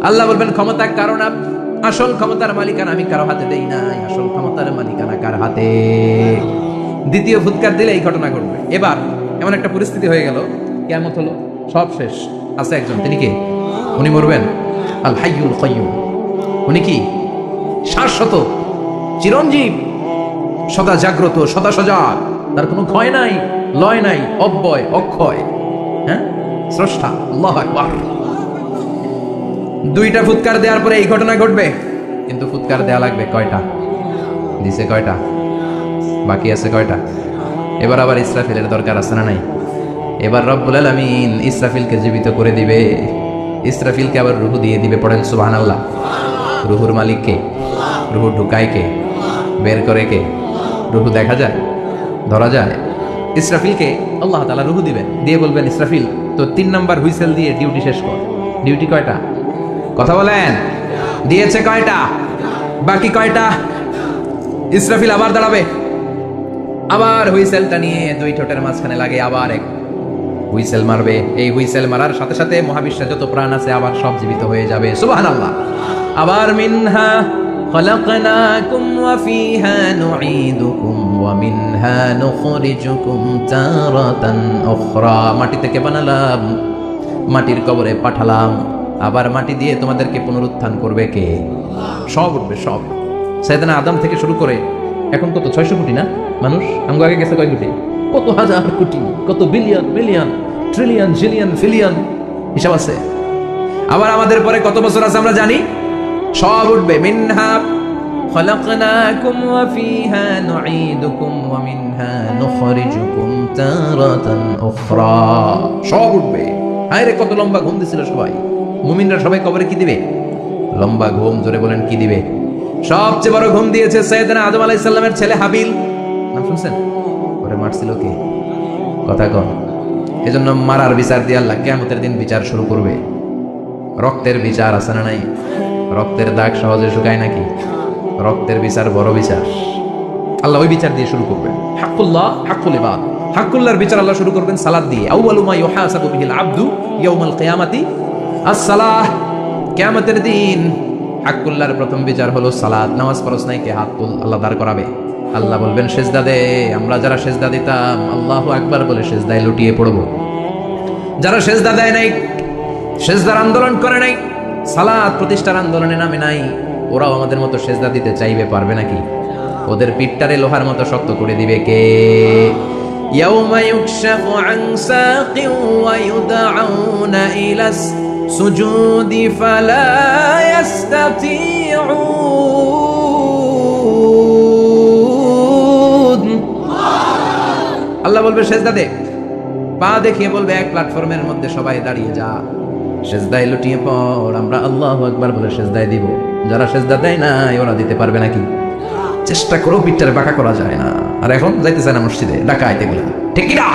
আল্লাহ বলবেন ক্ষমতা কারো না, আসল ক্ষমতার মালিকানা আমি কারো হাতে দেই নাই, আসল ক্ষমতার মালিকানা কার হাতে? দ্বিতীয় ফুৎকার দিলে এই ঘটনা ঘটবে। এবার এমন একটা পরিস্থিতি হয়ে গেল, কিয়ামত হলো, সব শেষ। আছে একজন, তিনি কে? উনি মরবেন, আল হাইয়ুল কাইয়ুম। উনি কি? শাশ্বত, চিরঞ্জীব, সদা জাগ্রত, সদা সজাগ, তার কোনো ক্ষয় নাই, লয় নাই, অব্যয়, অক্ষয়। হ্যাঁ, স্রষ্টা, আল্লাহু আকবার। দুইটা ফুৎকার দেওয়ার পরে এই ঘটনা ঘটবে, কিন্তু ফুৎকার দেয়া লাগবে কয়টা? দিছে কয়টা? বাকি আছে কয়টা? এবার আবার ইসরাফিলের দরকার আছে না নাই? এবার রব্বুল আলামিন ইসরাফিলকে জীবিত করে দিবে, ইসরাফিলকে আবার রূহ দিয়ে দিবে। পড়েন সুবহানাল্লাহ। রূহুর মালিক কে? রূহ ঢুকায় কে? বের করে কে? রূহ দেখা যায়, ধরা যায়? ইসরাফিলকে আল্লাহ তাআলা রূহ দিবেন, দিয়ে বলবেন ইসরাফিল তো 3 নাম্বার হুইসেল দিয়ে ডিউটি শেষ কর। ডিউটি কয়টা? কথা বলেন, দিয়েছে কয়টা? বাকি কয়টা? ইসরাফিল আবার দাঁড়াবে, আবার হুইসেলটা নিয়ে দুই ঠোঁটের মাঝখানে লাগে আবার এক হুইসেল মারবে। এই হুইসেল মারার সাথে সাথে মহাবিশ্বে যত প্রাণ আছে আবার সব জীবিত হয়ে যাবে। সুবহানাল্লাহ। আবার মিনহা খলাকনাকুম ওয়া ফিহা নুঈদুকুম ওয়া মিনহা নুখরিজুকুম তারাতান উখরা। মাটি থেকে বানালাম, মাটির কবরে পাঠালাম, আবার মাটি দিয়ে তোমাদেরকে পুনরুত্থান করবে কে? সব উঠবে, সব। সাইয়েদনা আদম থেকে শুরু করে এখন কত 600 কোটি না মানুষ? আমগো আগে গেছে কয় কোটি? কত হাজার কোটি, কত billion, million, trillion, zillion, pillion, হিসাব আছে। আবার আমাদের পরে কত বছর আছে আমরা জানি? সব উঠবে। মিনহা খলাকনাকুম ওয়া ফিহা নুঈদুকুম ওয়া মিনহা নুখরিজুকুম তারাতান উখরা। সব উঠবে। হায়রে কত লম্বা ঘুম দিছিল সবাই। মুমিনরা সবাই কবরে কি দিবে? লম্বা ঘুম। জোরে বলেন কি দিবে? সবচেয়ে বড় ঘুম দিয়েছে সাইয়েদনা আদম আলাইহিস সালামের ছেলে হাবিল। নাম শুনছেন? ওরে মারছিল কে? কথা কন। এজন্য মারার বিচার দিয়ে আল্লাহ কিয়ামতের দিন বিচার শুরু করবে। রক্তের বিচার আছে না নাই? রক্তের দাগ সহজে শুকায় নাকি? রক্তের বিচার বড় বিচার। আল্লাহ ওই বিচার দিয়ে শুরু করবেন। হাক্কুল্লাহ, হাক্কুল ইবাদ। হাক্কুল্লাহর বিচার আল্লাহ শুরু করবেন সালাত দিয়ে। আউয়ালু মা ইউহাসাবু বিহিল আবদু ইয়াউমাল কিয়ামাতি আস-সালাহ। কিয়ামতের দিন হাক্কুল্লাহর প্রথম বিচার হলো সালাত। নামাজ পড়ছ নাই কে? হাত তুল। আল্লাহ দাঁড় করাবে। আল্লাহ বলবেন সেজদা দে। আমরা যারা সেজদা দিতাম আল্লাহু আকবার বলে সেজদায় লুটিয়ে পড়ব। যারা সেজদা দেয় নাই, সেজদার আন্দোলন করে নাই, সালাত প্রতিষ্ঠার আন্দোলনে নামে নাই, ওরাও আমাদের মতো সেজদা দিতে চাইবে, পারবে নাকি? ওদের পিঠটারে লোহার মতো শক্ত করে দিবে কে? ইয়াউমা ইউকশাফু আন সাকিন ওয়া ইউদআউনা ইলাস সুজুদি ফালা ইস্তাতিউন। আল্লাহ বলবে সেজদা দে, পা দেখিয়ে বলবে এক প্ল্যাটফর্মের মধ্যে সবাই দাঁড়িয়ে যা, সেজদায় লুটিয়ে পড়। আমরা আল্লাহু আকবার বলে সেজদায় দিব। যারা সেজদা দেয় না ওরা দিতে পারবে নাকি? চেষ্টা করেও পিঠটারে বাঁকা করা যায় না। আর এখন যাইতেছে না মসজিদে, ডাকাইতে গুলা, ঠিক কি না?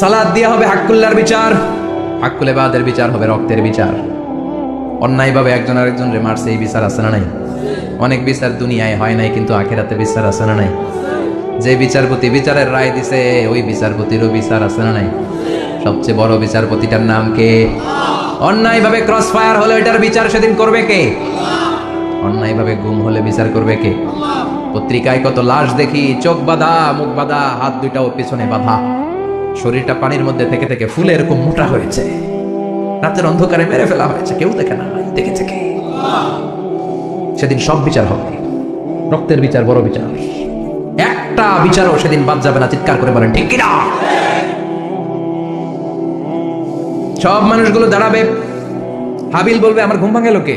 সালাত দিয়া হবে হাক্কুল্লার বিচার, হাক্কুলে বাদের বিচার হবে রক্তের বিচার। অন্যায়ভাবে একজন আরেকজন রে মারছে, এই বিচার আছে না নাই? অনেক বিচার দুনিয়ায় হয় নাই, কিন্তু আখিরাতে বিচার আছে না নাই? যে বিচারপতি বিচারের রায় দিছে ওই বিচারপতিরও বিচার আছে না নাই? সবচেয়ে বড় বিচারপতিটার নাম কে? অন্যায়ভাবে ক্রস ফায়ার হলে এটার বিচার সেদিন করবে কে? অন্যায়ভাবে গুম হলে বিচার করবে কে? পত্রিকায় কত লাশ দেখি, চোখ বাঁধা, মুখ বাঁধা, হাত দুইটাও পিছনে বাঁধা, শরীরটা পানির মধ্যে থেকে থেকে ফুলে এরকম মোটা হয়েছে, রাতের অন্ধকারে মেরে ফেলা হয়েছে, কেউ দেখে না, দেখে থেকে। সেদিন সব বিচার হবে, রক্তের বিচার, বড় বিচার। একটা বিচারও সেদিন বাদ যাবে না, চিৎকার করে বলেন ঠিক কিনা? সব মানুষগুলো দাঁড়াবে। হাবিল বলবে আমার ঘুম ভাঙে লোকে।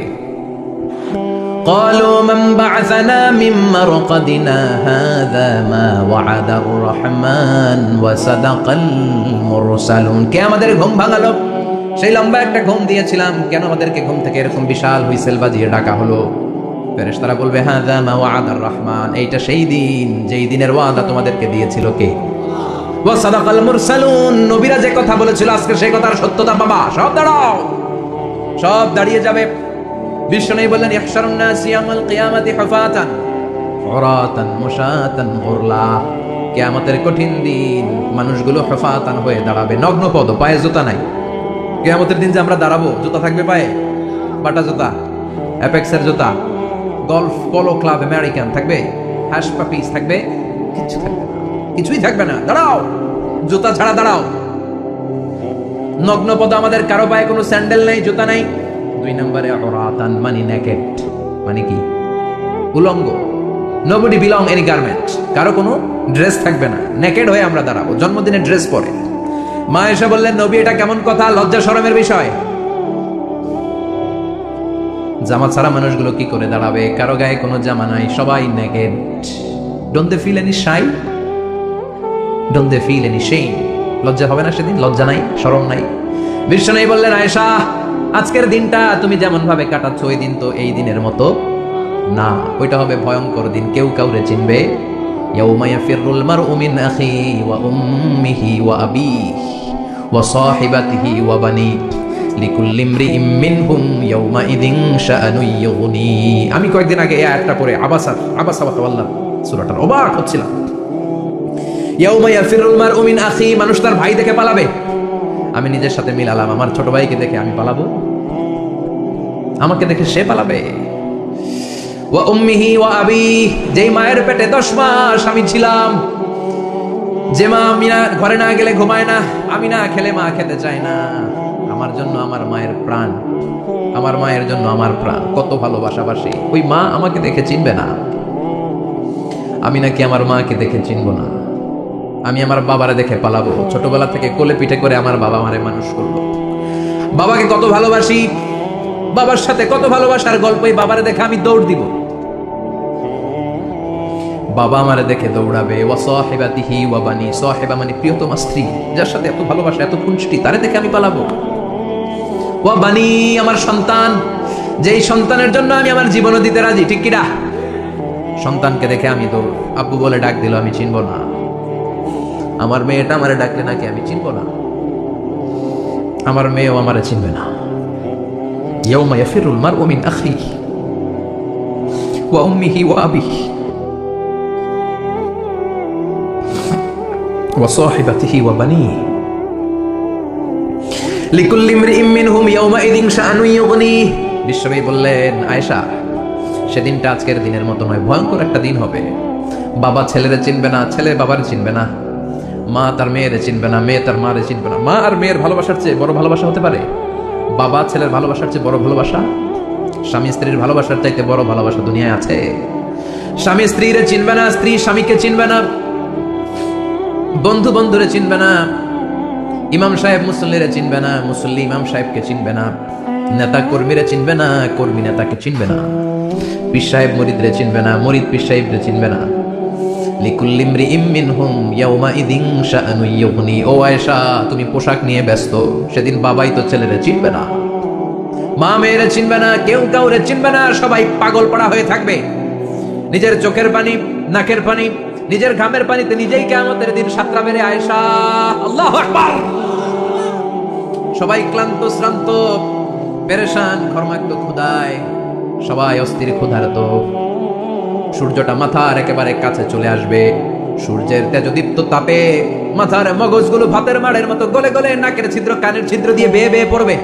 قالوا من بعثنا من مرقدنا هذا ما وعد الرحمن وصدق المرسلون। কে আমাদের ঘুম ভাঙালো? সেই লম্বা একটা ঘুম দিয়েছিলাম, কেন আমাদেরকে ঘুম থেকে এরকম বিশাল হুইসেল বাজিয়ে ডাকা হলো? ফেরেশতারা বলবে হাযা মা ওয়া'আদার রহমান, এইটা সেই দিন যেই দিনের ওয়াদা তোমাদেরকে দিয়েছিল কে? ওয়া সাদাকাল মুরসালুন, নবীরা যে কথা বলেছিল আজকে সেই কথার সত্যতা পাবা। সব দাঁড়াও, সব দাঁড়িয়ে যাবে। বিষ্ণু বললেন ইহশারুন নাস ইয়াউমাল কিয়ামাতি হুফাতান উরাতান মুশাতান গুরলা। কিয়ামতের কঠিন দিন মানুষগুলো হুফাতান হয়ে দাঁড়াবে, নগ্ন পদ, পায়ে জুতা নাই। কিয়ামতের দিন যে আমরা দাঁড়াবো, জুতা থাকবে পায়ে? বাটা জুতা, অ্যাপেক্সের জুতা, গলফ পোলো ক্লাব আমেরিকান থাকবে? হ্যাশ পাপিস থাকবে? কিছু থাকবে না, কিছুই থাকবে না। দাঁড়াও, জুতা ছাড়া দাঁড়াও। নগ্ন পদ, আমাদের কারো পায়ে কোনো স্যান্ডেল নেই, জুতা নাই। দুই নম্বরে উরাতান মানে নেকেড, মানে কি? উলঙ্গ। নোবডি বিলং এনি গার্মেন্ট, কারো কোনো ড্রেস থাকবে না, নেকেড হয়ে আমরা দাঁড়াবো। জন্মদিনে ড্রেস পরে। মা এসে বললেন নবী এটা কেমন কথা, লজ্জা শরমের বিষয়। জামা ছাড়া মানুষগুলো কি করে দাঁড়াবে? কারো গায়ে কোনো জামা নাই, সবাই naked. Don't they feel any shy? Don't they feel any shame? লজ্জা হবে না সেদিন? লজ্জা নাই, শরম নাই? বিষ্ণু বললেন আয়েশা আজকের দিনটা তুমি যেমন ভাবে কাটাচ্ছ ওই দিন তো এই দিনের মতো না, ওইটা হবে ভয়ঙ্কর দিন, কেউ কাউরে চিনবে। ইয়াউমা ইয়াফিরুল মারউ মিন আখিহি ওয়া উম্মিহি ওয়া আবিহি ওয়া সাহিবাতিহি ওয়া বানিহি লিকুল্লি ইমরিইম মিনহুম ইয়াউমা ইযিন শাআনুন ইউগনি। আমি কয়েকদিন আগে এই আয়াতটা পড়ে আবাসা ওয়া তাওয়াল্লা সূরাটার অবাক হচ্ছিলাম। ইয়াউমা ইয়াফিরুল মারউ মিন আখিহি, মানুষ তার ভাই দেখে পালাবে। আমি নিজের সাথে মিলালাম, আমার ছোট ভাইকে দেখে আমি পালাবো? আমাকে দেখে সে পালাবে। ওয়া উম্মিহি ওয়া আবিহি, যেই মায়ের পেটে 10 মাস আমি ছিলাম, যে মা আমি না ঘরে না গেলে ঘুমায় না, আমি না খেলে মা খেতে চায় না, আমার জন্য আমার মায়ের প্রাণ, আমার মায়ের জন্য আমার প্রাণ, কত ভালোবাসাবাসী। ওই মা আমাকে দেখে চিনবে না, আমি নাকি আমার মাকে দেখে চিনব না। আমি আমার বাবারে দেখে পালাবো। ছোটবেলা থেকে কোলে পিঠে করে আমার বাবা আমারে মানুষ করলো। বাবাকে কত ভালোবাসি, বাবার সাথে কত ভালোবাসার গল্প, এই বাবারে দেখে আমি দৌড় দিব। বাবা আমারে দেখে দৌড়াবে। ওয়া সাহিবাতিহি ওয়া বানি, সাহিবা মানে প্রিয়তমা স্ত্রী, যার সাথে এত ভালোবাসা, এত খুনসুটি, তারে দেখে আমি পালাবো। ওয়া বানি, আমার সন্তান, যেই সন্তানের জন্য আমি আমার জীবনও দিতে রাজি, ঠিক কিনা? সন্তানকে দেখে আমি দৌড়। আব্বু বলে ডাক দিল, আমি চিনব না। আমার মেয়েটা আমারে ডাকলে নাকি আমি চিনব না? আমার মেয়েও আমারে চিনবে না। ইয়াউমা ইয়াফিরুল মারউ মিন আখিহি ওয়া উম্মিহি ওয়া আবিহি ওয়া সাহিবাতিহি ওয়া বানিহি লিকুল্লি ইমরিইম মিনহুম ইয়াউমা ইযিন শাআনুন ইউগনি। বিশ্বনবী বললেন আয়েশা সেদিনটা আজকের দিনের মতো নয়, ভয়ঙ্কর একটা দিন হবে। বাবা ছেলেরে চিনবে না, ছেলে বাবারে চিনবে না, মা তার মেয়েরে চিনবে না, মেয়ে তার মারে চিনবে না। মা আর মেয়ের ভালোবাসার চেয়ে বড় ভালোবাসা হতে পারে? বাবা ছেলের ভালোবাসার চেয়ে বড় ভালোবাসা? স্বামী স্ত্রীর ভালোবাসার চাইতে বড় ভালোবাসা দুনিয়ায় আছে? স্বামী স্ত্রীরে চিনবে না, স্ত্রী স্বামীকে চিনবে না, বন্ধু বন্ধুরে চিনবে না, ইমাম সাহেব মুসল্লিরে চিনবে না, মুসল্লি ইমাম সাহেবকে চিনবে না, নেতা কর্মীরে চিনবে না, কর্মী নেতাকে চিনবে না, পীর সাহেব মুরিদরে চিনবে না, মুরিদ পীর সাহেবরে চিনবে না। লিকুল্লি ইমরিইম মিনহুম ইয়াউমাইযিন শাআনু ইউগনি। ও আয়েশা, তুমি পোশাক নিয়ে ব্যস্ত, সেদিন বাবাই তো ছেলেরে চিনবে না, মা মেয়েরে চিনবে না, কেউ কাউরে চিনবে না, সবাই পাগল পড়া হয়ে থাকবে। নিজের চোখের পানি, নাকের পানি, নিজের ঘামের পানিতে নিজেই কিয়ামতের দিন সাতরা মেরে আয়েশা, আল্লাহু আকবার। সবাই ক্লান্ত শ্রান্ত, পেরেশান, ঘর্মাক্ত ক্ষুধায়, সবাই অস্থির ক্ষুধার্ত। সূর্যটা মাথার একেবারে কাছে চলে আসবে, সূর্যের তেজদীপ্ত তাপে মাথার মগজগুলো ভাতের মাড়ের মতো গলে গলে নাকের ছিদ্র কানের ছিদ্র দিয়ে বেয়ে বেয়ে পড়বে।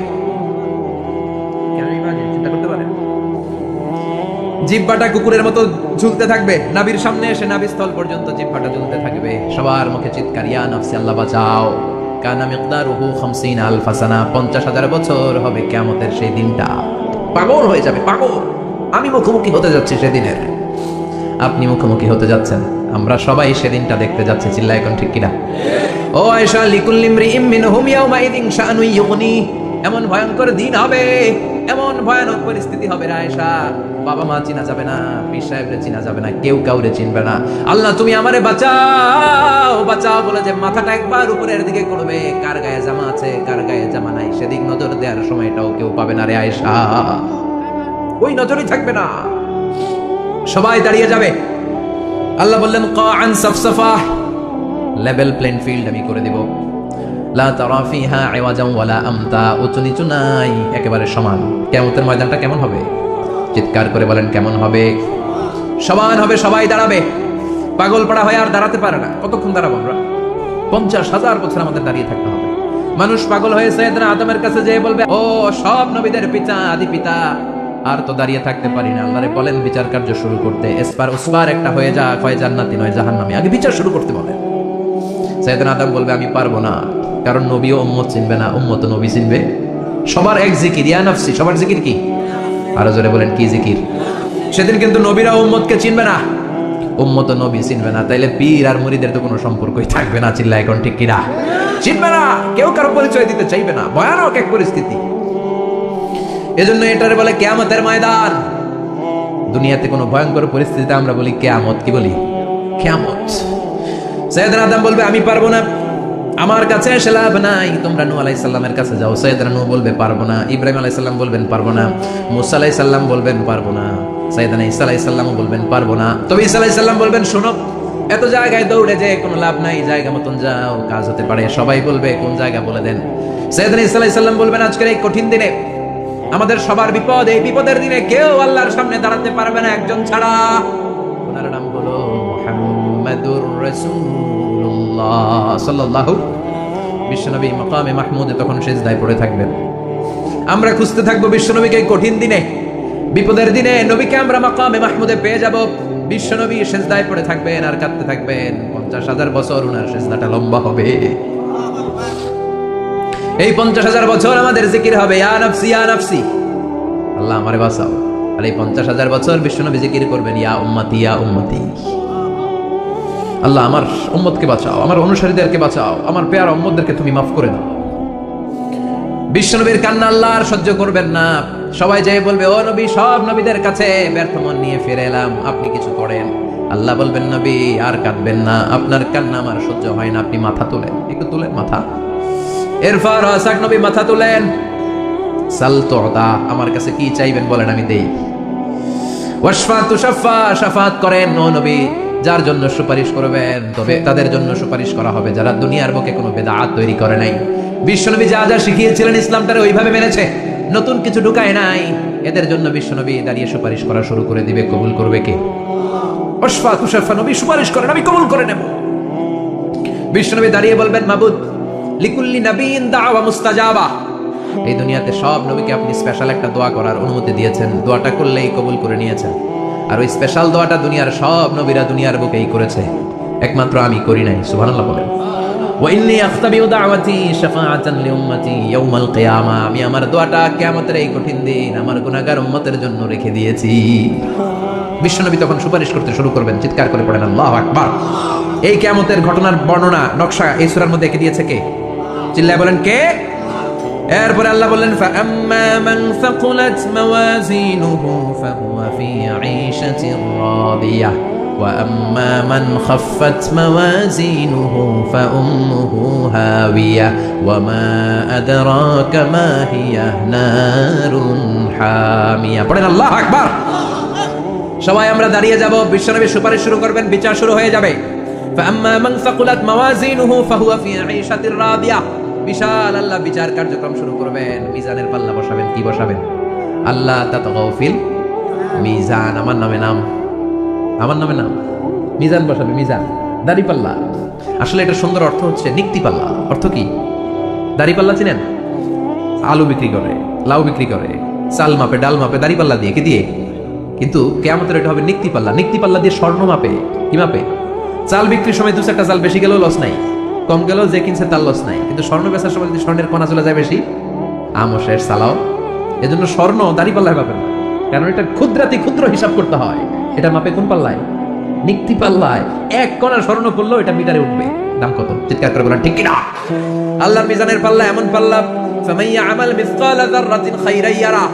চিন্তা করতে পারেন? জিহ্বাটা কুকুরের মতো ঝুলতে থাকবে, নাভির সামনে এসে নাভিস্থল পর্যন্ত জিহ্বাটা ঝুলতে থাকবে। সবার মুখে চিৎকার, ইয়া নাফসি আল্লাহ বাঁচাও। কানা মিকদারুহু 50,000 সানা, 50,000 বছর হবে কিয়ামতের সেই দিনটা। পাগল হয়ে যাবে, পাগল। আমি মুখোমুখি হতে যাচ্ছি সেদিনের, আপনি মুখোমুখি হতে যাচ্ছেন, আমরা সবাই সেদিনটা দেখতে যাচ্ছি। চিল্লা এখন ঠিক কিনা? ও আয়েশা, লিকুল্লি ইমরিইম মিনহুম ইয়াউমাইযিন শাআনু ইউগনি। এমন ভয়ঙ্কর দিন হবে, এমন ভয়ানক পরিস্থিতি হবে রে আয়েশা, বাবা মা চিনা যাবে না, পীর সাহেবরে চিনা যাবে না, কেউ কাউরে চিনবে না। আল্লাহ তুমি আমারে বাঁচাও, বাঁচাও বলে যে মাথাটা একবার উপরের দিকে করবে, কার গায়ে জামা আছে কার গায়ে জামা নাই সেদিক নজর দেওয়ার সময়টাও কেউ পাবে না রে আয়েশা, ওই নজরই থাকবে না, সবাই দাঁড়িয়ে যাবে। আল্লাহ বললেন কাআন সাফসাফা, লেভেল প্লেন ফিল্ড আমি করে দিব। লা তারা ফিহা ইওয়াজান ওয়ালা আমতা, উঁচু নিচু নাই, একেবারে সমান। কিয়ামতের ময়দানটা কেমন হবে? চিৎকার করে বলেন কেমন হবে? সমান হবে, সবাই দাঁড়াবে। পাগল পাড়া হয়ে আর দাঁড়াতে পারে না। কতক্ষণ দাঁড়াবো আমরা? 50,000 বছর আমাদের দাঁড়িয়ে থাকতে হবে। মানুষ পাগল হয়ে সাইয়েদনা আদমের কাছে যেয়ে বলবে, ও সব নবীদের পিতা, আদি পিতা, আর তো দাঁড়িয়ে থাকতে পারি না, আল্লাহরে বলেন বিচার কার্য শুরু করতে। এসপার ওসপার একটা হয়ে যা, কয় জান্নাতি নয় জাহান্নামী, আগে বিচার শুরু করতে বলেন। সাইয়েদনা আদম বলবে আমি পারবো না, কারণ নবী ও উম্মত চিনবে না, উম্মত ও নবী চিনবে। সবার এক জিকির, ইয়া নাফসি। সবার জিকির কি? আরো জোরে বলেন কি জিকির? সেদিন কিন্তু নবীরা উম্মতকে চিনবে না, উম্মত ও নবী চিনবে না, তাইলে পীর আর মুরিদের তো কোনো সম্পর্কই থাকবে না। চিল্লা এখন ঠিক কিনা? চিনবে না, কেউ কারো পরিচয় দিতে চাইবে না। ভয়ানক এক পরিস্থিতি। এজন্য এটারে বলে কিয়ামতের ময়দান। দুনিয়াতে কোনো ভয়ঙ্কর পরিস্থিতিতে আমরা বলি কিয়ামত। কি বলি? কিয়ামত। সাইয়েদনা আদম বলবে আমি পারবো না, আমার কাছে এসে লাভ নাই, তোমরা নূহ আলাইহিস সালামের কাছে যাও। সাইয়েদনা নূহ বলবে পারবো না, ইব্রাহিম আলাইহিস সালাম বলবেন পারবো না, মুসা আলাইহিস সালাম বলবেন পারবো না, সাইয়েদনা ঈসা আলাইহিস সালাম বলবেন পারবো না। তবে ঈসা আলাইহিস সালাম বলবেন শোনো, এত জায়গায় দৌড়ে যে কোনো লাভ নাই, জায়গা মতন যাও, কাজ হতে পারে। সবাই বলবে কোন জায়গা বলে দেন। সাইয়েদনা ঈসা আলাইহিস সালাম বলবেন আজকের এই কঠিন দিনে, আমাদের সবার বিপদ, এই বিপদের দিনে কেউ আল্লাহর সামনে দাঁড়াতে পারবে না একজন ছাড়া। ওনার নাম হলো মুহাম্মাদুর রাসূলুল্লাহ সাল্লাল্লাহু। বিশ্বনবী মাকামে মাহমুদে তখন সিজদায় পড়ে থাকবেন। আমরা খুঁজতে থাকবো বিশ্বনবীকে কঠিন দিনে, বিপদের দিনে নবীকে আমরা মাকামে মাহমুদে পেয়ে যাব। বিশ্বনবী সিজদায় পড়ে থাকবেন আর কাঁদতে থাকবেন। 50,000 বছর ওনার সিজদাটা লম্বা হবে। এই 50,000 বছর আমাদের জিকির হবে ইয়া নাফসি ইয়া নাফসি, আল্লাহ আমারে বাঁচাও। আর এই 50,000 বছর বিশ্বনবী জিকির করবেন ইয়া উম্মতি ইয়া উম্মতি, আল্লাহ আমার উম্মতকে বাঁচাও, আমার অনুসারীদেরকে বাঁচাও, আমার পেয়ার উম্মতদেরকে তুমি মাফ করে দাও। বিশ্বনবীর কান্না আল্লাহ আর সহ্য করবেন না। সবাই যেয়ে বলবে ও নবী, সব নবীদের কাছে ব্যর্থ মন নিয়ে ফিরে এলাম, আপনি কিছু করেন। আল্লাহ বলবেন নবী আর কাঁদবেন না, আপনার কান্না আমার সহ্য হয় না, আপনি মাথা তোলেন, একটু তুলেন মাথা। এরপর রাসাক নবী মাথা তুলেন, সাল তুদা, আমার কাছে কি চাইবেন বলেন আমি দেই। ওয়াশফা তুশাফা, শাফাত করেন ও নবী, যার জন্য সুপারিশ করবেন তবে তাদের জন্য সুপারিশ করা হবে যারা দুনিয়ার বুকে কোনো বেদাত তৈরি করে নাই। বিশ্বনবী যা যা শিখিয়েছিলেন ইসলামটারে ওইভাবে মেনেছে, নতুন কিছু ঢুকায় নাই। এদের জন্য বিশ্বনবী দাঁড়িয়ে সুপারিশ করা শুরু করে দিবে। কবুল করবে কে? ওয়াশফা তুশাফা, নবী সুপারিশ করেন, আমি কবুল করে নেব। বিশ্বনবী দাঁড়িয়ে বলবেন মাবুদ লিকুল্লি নবিয়্যিন দাওয়া মুস্তাজাবা, এই দুনিয়াতে সব নবীকে আপনি স্পেশাল একটা দোয়া করার অনুমতি দিয়েছেন, দোয়াটা করলেই কবুল করে নিয়েছেন। আর ওই স্পেশাল দোয়াটা দুনিয়ার সব নবীরা দুনিয়ার বুকেই করেছে, একমাত্র আমি করি নাই। সুবহানাল্লাহ বলেন। ওয়া ইন্নী আখতাবিউ দাওয়াতি শাফাআতান লিউম্মতি ইয়াউমাল কিয়ামা, আমি আমার দোয়াটা কিয়ামতের এই কঠিন দিন আমার গুনাহগার উম্মতের জন্য রেখে দিয়েছি। বিশ্বনবী তখন সুপারিশ করতে শুরু করবেন, চিৎকার করে পড়েন আল্লাহু আকবার। এই কিয়ামতের ঘটনার বর্ণনা নকশা এই সূরার মধ্যে এঁকে দিয়েছে কে? চিল্লায় বলেন কে? এরপরে আল্লাহ বললেন ফাআম্মা মান সাকুলাত মাওয়াজিনুহু ফাহুয়া ফি আইশাতির রাদিয়াহ ওয়া আম্মা মান খাফফাত মাওয়াজিনুহু ফাউম্মুহু হাওিয়া ওয়া মা আদরাকা মা হিয়া নারুন হামিয়া। পড়েন আল্লাহু আকবার। সবাই আমরা দাঁড়িয়ে যাব, বিশ্বনবী সুপারিশ শুরু করবেন, বিচার শুরু হয়ে যাবে। ফাআম্মা মান সাকুলাত মাওয়াজিনুহু ফাহুয়া ফি আইশাতির রাদিয়াহ, বিশাল আল্লাহ বিচার কার্যক্রম শুরু করবেন। মিজানের পাল্লা বসাবেন, কি বসাবেন? আল্লাহ তাতগাউ ফিল মিজান, আমার নামে নাম, আমার নামে নাম। মিজান বসাবে, মিজান দাড়ি পাল্লা। আসলে এটা সুন্দর অর্থ হচ্ছে নিক্তি পাল্লা। অর্থ কি? দাড়ি পাল্লা চিনেন? আলু বিক্রি করে, লাউ বিক্রি করে, চাল মাপে, ডাল মাপে, দাড়ি পাল্লা দিয়ে, কি দিয়ে? কিন্তু কিয়ামতের এটা হবে নিক্তি পাল্লা। নিক্তি পাল্লা দিয়ে স্বর্ণ মাপে। কি মাপে? চাল বিক্রির সময় দু চারটা চাল বেশি গেলেও লস নাই, কম গেলেও যে কিনছে তার লস নাই। কিন্তু স্বর্ণ বেচার সময় যদি স্বর্ণের কণা চলে যায় বেশি, আমও শেষ, সালাও। এজন্য স্বর্ণ দাড়ি পাল্লায় পাবেন, কারণ এটা ক্ষুদ্রাতি ক্ষুদ্র হিসাব করতে হয়। এটা মাপে কোন পাল্লায়? নিক্তি পাল্লায়। এক কণা স্বর্ণ করলেও এটা মিটারে উঠবে। দাম কত? চিৎকার করে বলেন ঠিক কিনা? আল্লাহর মিজানের পাল্লা এমন পাল্লা, ফামান ইয়ামাল মিসকালা যাররাতিন খাইরান ইয়ারা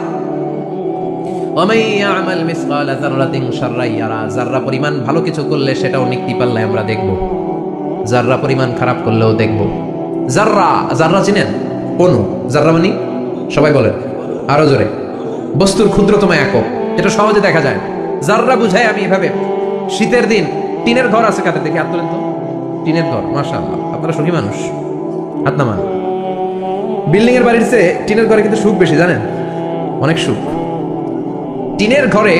ওয়া মান ইয়ামাল মিসকালা যাররাতিন শাররান ইয়ারা। যাররা পরিমাণ ভালো কিছু করলে সেটাও নিক্তি পাল্লায় আমরা দেখব, যাররা পরিমাণ খারাপ করলেও দেখব। যাররা, যাররা চিনেন? অনু, যাররা মানে সবাই বলেন আরো জোরে, বস্তুর ক্ষুদ্রতম একক, এটা সহজে দেখা যায়। যাররা বুঝায় আমি এভাবে, শীতের দিন টিনের ঘর আছে কাদের? দেখি হাত তোলেন তো। টিনের ঘর, মাশাআল্লাহ, আপনারা সুখী মানুষ, হাত নামান। বিল্ডিং এর বাড়ির চেয়ে টিনের ঘরে কিন্তু সুখ বেশি, জানেন? অনেক সুখ। টিনের ঘরে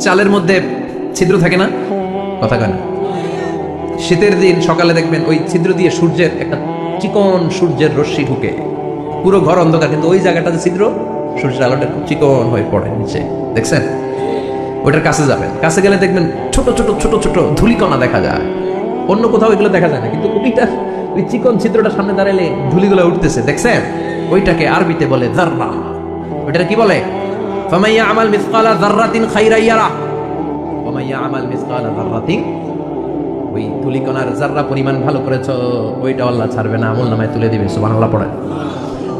চালের মধ্যে ছিদ্র থাকে না, কথা কয় না। শীতের দিন সকালে দেখবেন ওই ছিদ্র দিয়ে সূর্যের একটা চিকন সূর্যের রশ্মি ঢুকে, পুরো ঘর অন্ধকার, কিন্তু ওই জায়গাটাতে ছিদ্র, সূর্যের আলোটা খুব চিকন হয়ে পড়ে নিচে, দেখছেন? ওইটার কাছে যাবেন, কাছে গেলে দেখবেন ছোট ছোট ছোট ছোট ধুলিকণা দেখা যায়। অন্য কোথাও এগুলো দেখা যায় না, কিন্তু ওইটা, ওই চিকন ছিদ্রটা সামনে দাঁড়ালে ধুলিগুলো উঠতেছে, দেখছেন? ওইটাকে আরবিতে বলে যাররা। ওইটা কি বলে? ফামান ইয়ামাল মিসকালা যাররাতিন খাইরান ইয়ারা ওয়া মান ইয়ামাল মিসকালা যাররাতিন, ওই ধুলিকণার যাররা পরিমাণ ভালো করেছো ওইটা আল্লাহ ছাড়বে না, আমলনামায় তুলে দিবে। সুবহানাল্লাহ পড়েন।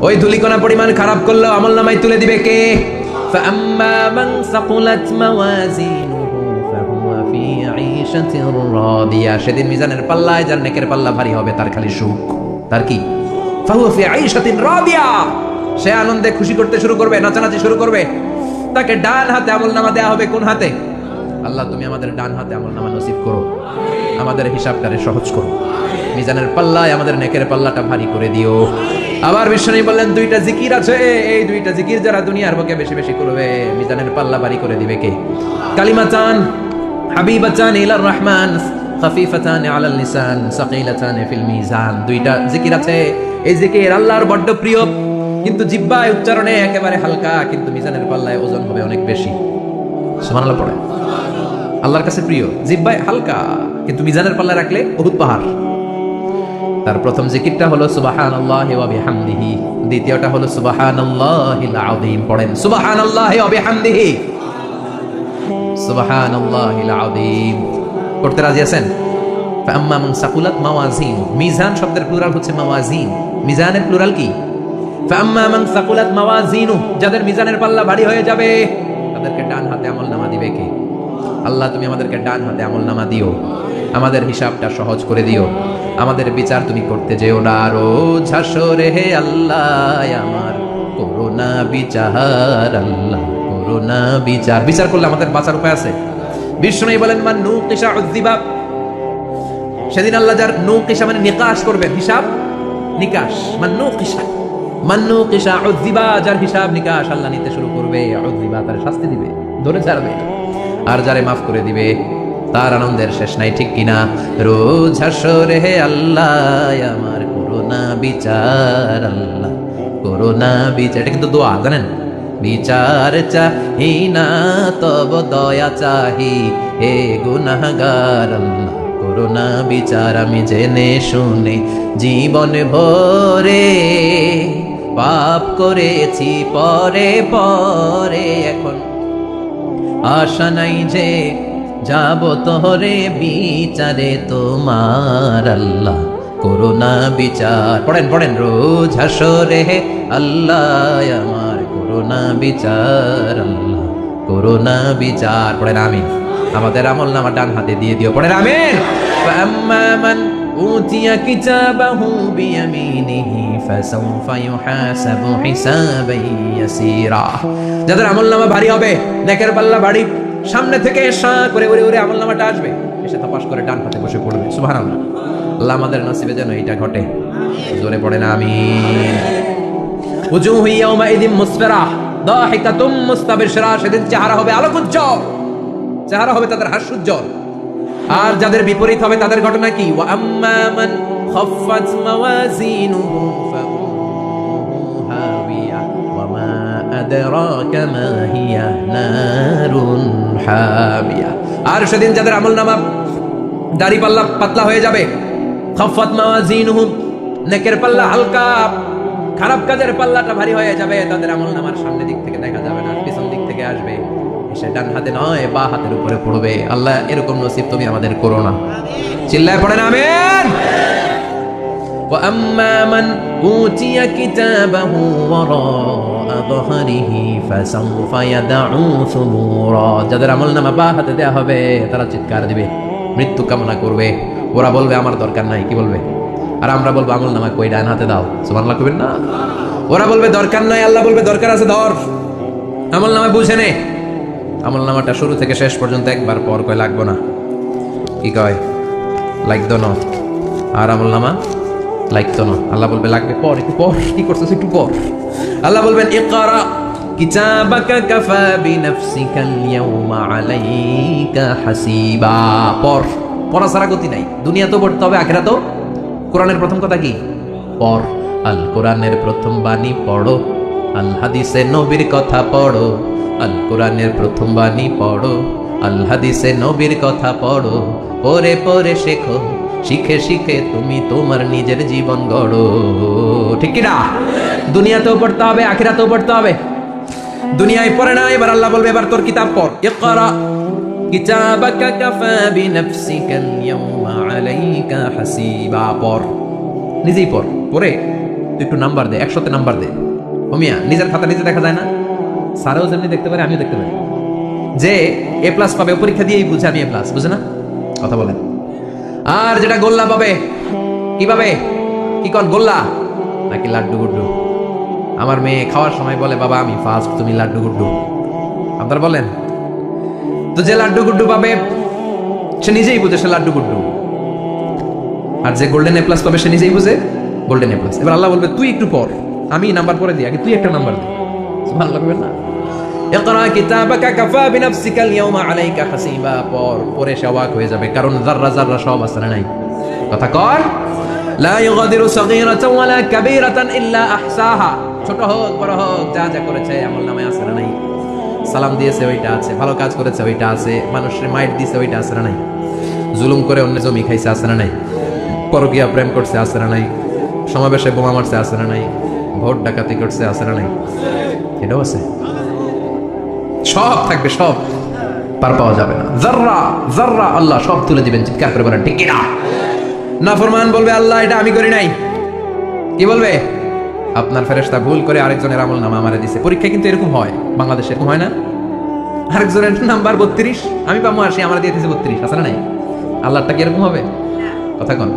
ওই ধুলিকণা পরিমাণ খারাপ করলেও আমলনামায় তুলে দিবে কে? ফাআম্মা মান সাকুলাত মাওয়াজিনুহু ফাহুয়া ফি আইশাতির রাদিয়া। সেদিন মিজানের পাল্লায় যার নেকের পাল্লা ভারী হবে তার খালি সুখ। তার কি? ফাহুয়া ফি আইশাতির রাদিয়া। সে আনন্দে খুশি করতে শুরু করবে, নাচানাচি শুরু করবে। তাকে ডান হাতে আমলনামা দেয়া হবে। কোন হাতে? আল্লাহ তুমি আমাদের ডান হাতে আমলনামা নসিব করো, আমাদের হিসাবটারে সহজ করো, মিজানের পাল্লায় আমাদের নেকের পাল্লাটা ভারী করে দিও। আবার বিশ্বনবী বললেন দুইটা জিকির আছে, এই দুইটা জিকির যারা দুনিয়ার বুকে বেশি বেশি করবে মিজানের পাল্লা ভারী করে দিবে কে? কালিমাতান হাবিবাতান ইলার রহমান খাফিফাতান আলাল লিসান সাকিলাতান ফিল মিজান। দুইটা জিকির আছে, এই জিকির আল্লাহর বড় প্রিয়, কিন্তু জিহ্বায় উচ্চারণে একেবারে হালকা, কিন্তু মিজানের পাল্লায় ওজন হবে অনেক বেশি। সুবহানাল্লাহ পড়ে। আল্লাহর কাছে প্রিয়, জিহ্বায় হালকা, কিন্তু মিজানের পাল্লায় রাখলে বহুত পাহাড়। তার প্রথম জিকিরটা হলো সুবহানাল্লাহি ওয়া বিহামদিহি, দ্বিতীয়টা হলো সুবহানাল্লাহিল আযীম। পড়েন সুবহানাল্লাহি ওয়া বিহামদিহি, সুবহানাল্লাহিল আযীম। পড়তে রাজি আছেন? ফাআম্মা মান সাকুলাত মাওয়াজিন, মিজান শব্দের প্লুরাল হচ্ছে মাওয়াজিন। মিজানের প্লুরাল কি? ফাআম্মা মান সাকুলাত মাওয়াজিনু, যাদের মিজানের পাল্লা ভারী হয়ে যাবে তাদেরকে ডান হাতে আমলনামা দিবে কে? আল্লাহ তুমি আমাদেরকে ডান হাতে আমলনামা দিও, আমাদের হিসাবটা সহজ করে দিও, আমাদের বিচার তুমি করতে যেও না রোজ হাসরে হে আল্লাহ আমার, করোনা বিচার আল্লাহ, করোনা বিচার। বিচার করলে আমাদের বাঁচার উপায় আছে। বিষ্ণু বলেন মান নুকিশা উযযিবা, সেদিন আল্লাহ যার নুকিশা মানে নিকাশ করবেন, হিসাব নিকাশ। মান নুকিশা উযযিবা, যার হিসাব নিকাশ আল্লাহ নিতে শুরু করবে, উযযিবা তার শাস্তি দিবে, ধরে ছাড়বে। আর যারে মাফ করে দিবে তার আনন্দের শেষ নাই, ঠিক কিনা? রোজ হাসরে হে আল্লাহ আমার, করোনা বিচার আল্লাহ, করোনা বিচার। এটা কিন্তু দোয়া, জানেন? বিচার চাহি না তব দয়া চাহি হে গুনাহগার আল্লাহ, করোনা বিচার আমি জেনে শুনে জীবন ভরে পাপ করেছি পরে পরে, এখন আশা নাই যে যাব তোরে বিচারে তোমার আল্লাহ করোনা বিচার। পড়েন পড়েন রোজ হাসরে আল্লাহ আমার করোনা বিচার, আল্লাহ করোনা বিচার। পড়েন আমিন। আমাদের আমল নামা ডান হাতে দিয়ে দিও, পড়েন আমিন। ফাআম্মা মান উতিয়া কিতাবাহু বিয়ামিনিহি ফাসাউফা ইউহাসাবু হিসাবান ইয়াসীরা। যাদের আমল নামা ভারী হবে, নেকের পাল্লা ভারী, সামনে থেকে এসা করে উড়ে উড়ে আমল নামাটা আসবে, এসে তাপাস করে ডান হাতে বসে পড়বে। সুবহানাল্লাহ। আল্লাহ আমাদের নসিবে যেন এটা ঘটে, জোরে পড়েন আমিন। উজুহু ইয়াউমাইযিন মুসফিরাহ দাহিকাতুম মুস্তাবশিরা, সেদিন চেহারা হবে আলোকোজ্জ্বল, চেহারা হবে তাদের হাস্যোজ্জ্বল। আর যাদের বিপরীত হবে তাদের ঘটনা কি? ওয়া আম্মা মান খাফফাত মাওয়াজিনুহু ফাউম্মুহু হাওিয়া ওয়া মা আদরাকা মা হিয়া নারুন হামিয়া। আর সেদিন যাদের আমলনামা দাড়ি পাল্লা পাতলা হয়ে যাবে, খাফফাত মাওয়াজিনুহু নেকের পাল্লা হালকা, খারাপ কাজের পাল্লাটা ভারী হয়ে যাবে, তাদের আমলনামার সামনে দিক থেকে দেখা যাবে না, পিছন দিক থেকে আসবে, সে ডান হাতে নয় বা হাতের উপরে পড়বে। আল্লাহ এরকম নসিব তুমি আমাদের করো না, চিল্লায় পড়েন আমিন। ওয়া আম্মা মান উতিয়া কিতাবাহু ওয়ারাআ যহরিহি ফাসাউফা ইয়াদউ সুবুরা। যাদের আমলনামা বা হাতে দেয়া হবে তারা চিৎকার দিবে, মৃত্যু কামনা করবে। ওরা বলবে আমার দরকার নাই, কি বলবে? আর আমরা বলবো আমলনামা কই, ডান হাতে দাও। সুবহানাল্লাহ কইবেন না? ওরা বলবে দরকার নাই, আল্লাহ বলবে দরকার আছে, ধর আমলনামা বুঝে নে। আমলনামাটা শুরু থেকে শেষ পর্যন্ত একবার পর কয় লাগবো না, কি কয়? লাগতো না। আর আমলনামা লাগতো না, আল্লাহ বলবে লাগবে, পর একটু পর, কি করছিস একটু পর। আল্লাহ বলবেন ইকরা কিতাবাকা কাফা বিনাফসিকাল ইয়াউমা আলাইকা হাসিবা। পর, পড়া ছাড়া গতি নাই। দুনিয়া তো পড়তে হবে, আখিরাতেও। কোরআনের প্রথম কথা কি? পড়। আল কোরআনের প্রথম বাণী পড়ো, আল হাদিসে নবীর কথা পড়ো। আল কোরআনের প্রথম বাণী পড়ো, আল হাদিসে নবীর কথা পড়ো। পড়ে পড়ে শেখো, শিখে শিখে তুমি তোমার নিজের জীবন গড়ো। ঠিক কি না? দুনিয়াতেও পড়তে হবে, আখিরাতেও পড়তে হবে। দুনিয়ায় পড়ে না, এবার আল্লাহ বলবে এবার তোর কিতাব পড়। ইকরা কিতাবাকা কাফা বিনাফসিকাল ইয়াউমা আলাইকা হাসিবা। পড়, নিজেই পড়। পড়ে তুই একটু নাম্বার দে, 100তে নাম্বার দে। ওমিয়া নিজের খাতা নিজে দেখা যায় না? স্যারও যেমনি দেখতে পারে, আমিও দেখতে পারি। যে এ প্লাস পাবে ও পরীক্ষা দিয়েই বুঝে আমি এ প্লাস, বুঝে না? কথা বলেন। আর যেটা গোল্লা পাবে, কি পাবে? কি কন, গোল্লা নাকি লাড্ডু গুড্ডু? আমার মেয়ে খাওয়ার সময় বলে বাবা আমি ফার্স্ট, তুমি লাড্ডু গুড্ডু। আপনারা বলেন তো, যে লাড্ডু গুড্ডু পাবে সে নিজেই বুঝে সে লাড্ডু গুড্ডু, আর যে গোল্ডেন এ প্লাস পাবে সে নিজেই বুঝে গোল্ডেন এ প্লাস। এবার আল্লাহ বলবে তুই একটু পর, আমি নাম্বার পরে দিই, আগে তুই একটা নাম্বার দে। সুবহানাল্লাহ বলবেন না? ইকরা কিতাবাকা কাফা বিনাফসিকাল ইয়াউমা আলাইকা হাসিবা। পরে সে অবাক হয়ে যাবে, কারণ যাররা যাররা সব আছে না নাই? কথা কর। লা ইউগাদিরু সাগীরাতান ওয়ালা কাবীরাতান ইল্লা আহসাহা। ছোট হোক বড় হোক, যা যা করেছে আমলনামায় আছে না নাই? সালাম দিয়েছে ওইটা আছে, ভালো কাজ করেছে ওইটা আছে, মানুষের মাইট দিয়েছে ওইটা আছে না নাই? জুলুম করে অন্য জমি খাইছে আছে না নাই? পরকীয়া প্রেম করছে আছে না নাই? সমাবেশে বোমা মারছে আছে না নাই? ভোট ডাকাতি করছে আছে না নাই? এটাও আছে। সব থাকবে, সব পার পাওয়া যাবে না। যাররা যাররা আল্লাহ সব তুলে দিবেন, চিৎকার করে বলেন ঠিক কি না? নাফরমান বলবে আল্লাহ এটা আমি করি নাই। কি বলবে? আপনার ফেরেশতা ভুল করে আরেকজনের আমলনামা আমারে দিছে। পরীক্ষা কিন্তু এরকম হয়, বাংলাদেশে এরকম হয় না? আরেকজনের নাম্বার 32, আমি পাবো 80, আমার দিয়ে দিয়েছে 32, আছে না নাই? আল্লাহটা কি এরকম হবে? কথা কন।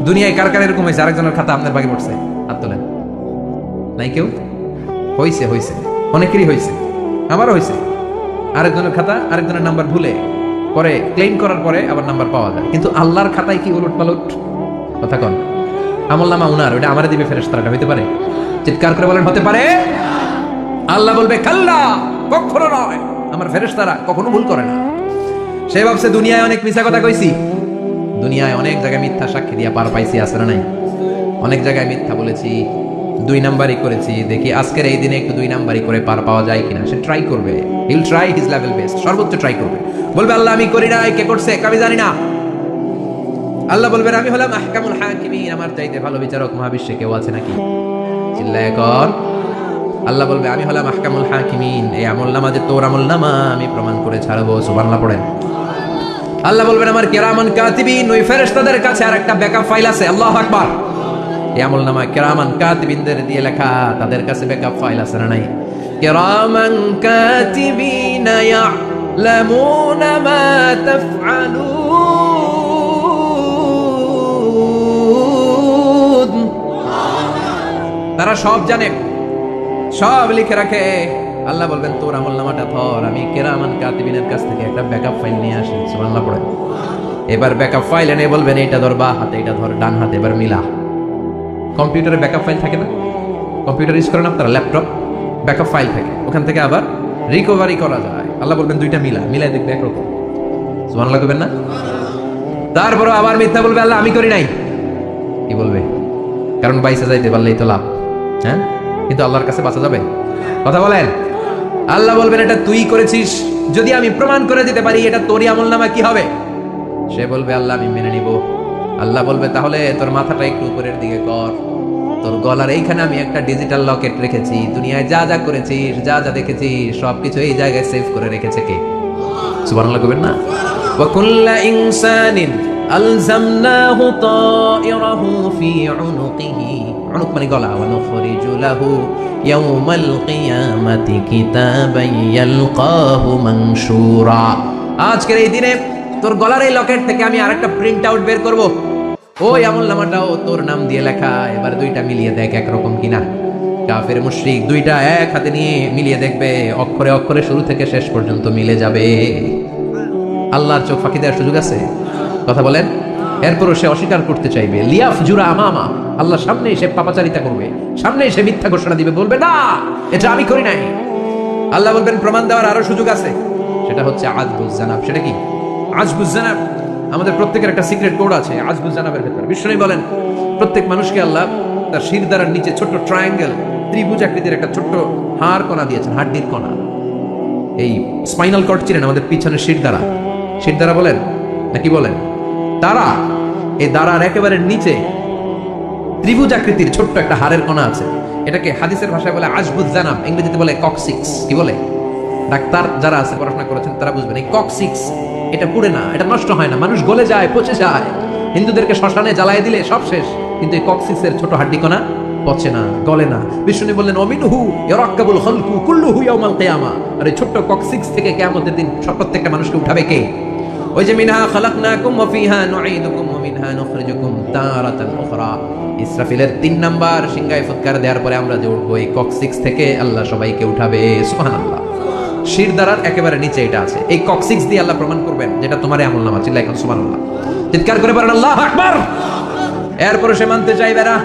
দুনিয়ায় কার কার এরকম হয়েছে আরেকজনের খাতা আপনার বাকি পড়ছে? হাত তোলেন। নাই কেউ? হয়েছে, হয়েছে, অনেকেরই হয়েছে, আমারও হয়েছে। আরেকজনের খাতা আরেকজনের নাম্বার ভুলে পরে ক্লেম করার পরে আবার নাম্বার পাওয়া যায়, কিন্তু আল্লাহর খাতায় কি উলট পালট? কথা কন। আমলনামা উনার, ওটা আমারে দিবে ফেরেশতারা, এটা হইতে পারে? চিৎকার করে বলেন হতে পারে? আল্লাহ বলবে কাল্লা, কখনো নয়, আমার ফেরেশতারা কখনো ভুল করে না। সে ভাবছে দুনিয়ায় অনেক মিথ্যা কথা কইছি, দুনিয়ায় অনেক জায়গায় মিথ্যা সাক্ষী দিয়া পার পাইছি, আছে না নাই? অনেক জায়গায় মিথ্যা বলেছি, 2 নাম্বারই করেছি, দেখি আজকের এই দিনে একটু 2 নাম্বারই করে পার পাওয়া যায় কিনা। সে ট্রাই করবে, he'll try his level best, সর্বোচ্চ ট্রাই করবে। বলবে আল্লাহ আমি করি নাই, কে করছে আমি জানি না, আল্লাহ বলবেন আমি হলাম আহকামুল হাকিমিন, আমার চাইতে ভালো বিচারক মহাবিশ্বে কেউ আছে নাকি? চিল্লায় কর। আল্লাহ বলবে আমি হলাম আহকামুল হাকিমিন, এই আমলনামা যে তোর আমলনামা আমি প্রমাণ করে ছাড়বো। সুবহানাল্লাহ পড়েন। আল্লাহ বলবেন আমার কিরামান কাতিবিন, ওই ফেরেশতাদের কাছে আর একটা ব্যাকআপ ফাইল আছে। আল্লাহু আকবার। এই আমলনামা কিরামান কাতিবিনদের দিয়ে লেখা, তাদের কাছে ব্যাকআপ ফাইল আছে না নাই? কিরামান কাতিবিন ইয়ালামুনা মা তাফআলুন, তারা সব জানে, সব লিখে রাখে। আল্লাহ বলবেন তোর আমলনামাটা ধর, আমি কিরামান কাতিবিনের কাছ থেকে একটা ব্যাকআপ ফাইল নিয়ে আসি। সুবহানাল্লাহ পড়ে। এবার ব্যাকআপ ফাইল এনে বলবেন এইটা ধর বা হাতে, এটা ধর ডান হাতে, এবার মিলা। কম্পিউটারে ব্যাকআপ ফাইল থাকে না? কম্পিউটার ইউজ করেন আপনারা, ল্যাপটপ, ব্যাকআপ ফাইল থাকে, ওখান থেকে আবার রিকভারি করা যায়। আল্লাহ বলবেন দুইটা মিলাই দেখবে একরকম। সুবহানাল্লাহ করবেন না? তারপরে আবার মিথ্যা বলবে আল্লাহ আমি করি নাই। কি বলবে? কারণ বাইসে যাইতে পারলেই তো লাভ। হ্যাঁ, কিন্তু আল্লাহর কাছে বাঁচা যাবে? কথা বলেন। আল্লাহ বলবেন এটা তুই করেছিস, যদি আমি প্রমাণ করে দিতে পারি এটা তোরই আমলনামা, কি হবে? সে বলবে আল্লাহ আমি মেনে নিব। আল্লাহ বলবে তাহলে তোর মাথাটা একটু উপরের দিকে কর, তোর গলার এইখানে আমি একটা ডিজিটাল লকেট রেখেছি, দুনিয়ায় যা যা করেছিস, যা যা দেখেছিস সবকিছু এই জায়গায় সেভ করে রেখেছে কে? সুবহানাল্লাহ কইবেন না? ওয়া কুল্লা ইনসানিন আলজামনাহু তায়রাহু ফি উনুকিহি, উনুক মানে গলা, ওয়া নুখরিজু লাহু ইয়াওমাল কিয়ামাতি কিতাবান ইয়ালকাহু মানশুরা। আজকের এই দিনে তোর গলার এই লকেট থেকে আমি আরেকটা প্রিন্ট আউট বের করব, ওই আমলনামাটাও তোর নাম দিয়ে লেখা। এবার দুইটা মিলিয়ে দেখ একরকম কিনা। কাফের মুশরিক দুইটা এক হাতে নিয়ে মিলিয়ে দেখবে, অক্ষরে অক্ষরে শুরু থেকে শেষ পর্যন্ত মিলে যাবে। আল্লাহর চোখ ফাঁকি দেওয়ার সুযোগ আছে? কথা বলেন। এরপরও সে অস্বীকার করতে চাইবে। লিয়াফ জুরা আমামা, আল্লাহর সামনে সে পাপাচারিতা করবে, সামনে সে মিথ্যা ঘোষণা দিবে, বলবে না এটা আমি করি নাই। আল্লাহ বলবেন প্রমাণ দেওয়ার আরো সুযোগ আছে, সেটা হচ্ছে আজবুজ জানাব। সেটা কি? আজবুজ জানাব। আমাদের প্রত্যেকের একটা সিক্রেট কোড আছে আজবুজ জানাবের ভেতরে। বিষ্ণু বলেন প্রত্যেক মানুষকে আল্লাহ তার শিরদাঁড়ার নিচে ছোট্ট ট্রায়াঙ্গেল, ত্রিভুজ আকৃতির একটা ছোট্ট হাড় কণা দিয়েছেন, হাড্ডির কণা। এই স্পাইনাল কর্ড চিনেন, আমাদের পিছনে শিরদাঁড়া, শিরদাঁড়া বলেন নাকি বলেন? তারা, এই দাঁড়ার একেবারে নিচে ত্রিভুজ আকৃতির ছোট্ট একটা হাড়ের কণা আছে। এটাকে হাদিসের ভাষায় বলে আজবুজ জানাব, ইংরেজিতে বলে কক্সিক্স। কি বলে? ডাক্তার যারা আছে, পড়াশোনা করেছেন, তারা বুঝবেন। এই কক্সিক্স এটা পুড়ে না, এটা নষ্ট হয় না, মানুষ গলে যায়, পচে যায়। হিন্দুদেরকে শ্মশানে জ্বালায় দিলে সব শেষ, কিন্তু এই কক্সিক্সের ছোট হাড্ডিকণা পচে না, গলে না। বিষ্ণু বললেন অমিনহু ইয়ারাক্কাবুল খালকু কুল্লুহু ইয়াউমাল কিয়ামা। আর এই ছোট্ট কক্সিক্স থেকে কিয়ামতের দিন প্রত্যেকটা মানুষকে উঠাবে কে? ওই যে মিনহা খালাকনাকুম ওয়া ফিহা নুঈদুকুম ওয়া মিনহা নুখরিজুকুম তারাতান উখরা। ইসরাফিলের 3 নাম্বার সিংহায় ফুৎকার দেওয়ার পরে আমরা যে উঠবো, এই কক্সিক্স থেকে আল্লাহ সবাইকে উঠাবে। সুবহানাল্লাহ। শিরদাঁড়ার একেবারে নিচে এটা আছে। এই কক্সিক্স দিয়ে আল্লাহ প্রমাণ করবেন যেটা তোমার আমলনামা। চিল্লায় এখন সুবহানাল্লাহ, চিৎকার করে বলেন আল্লাহু আকবার। এরপরে সে মানতে চাইবে না।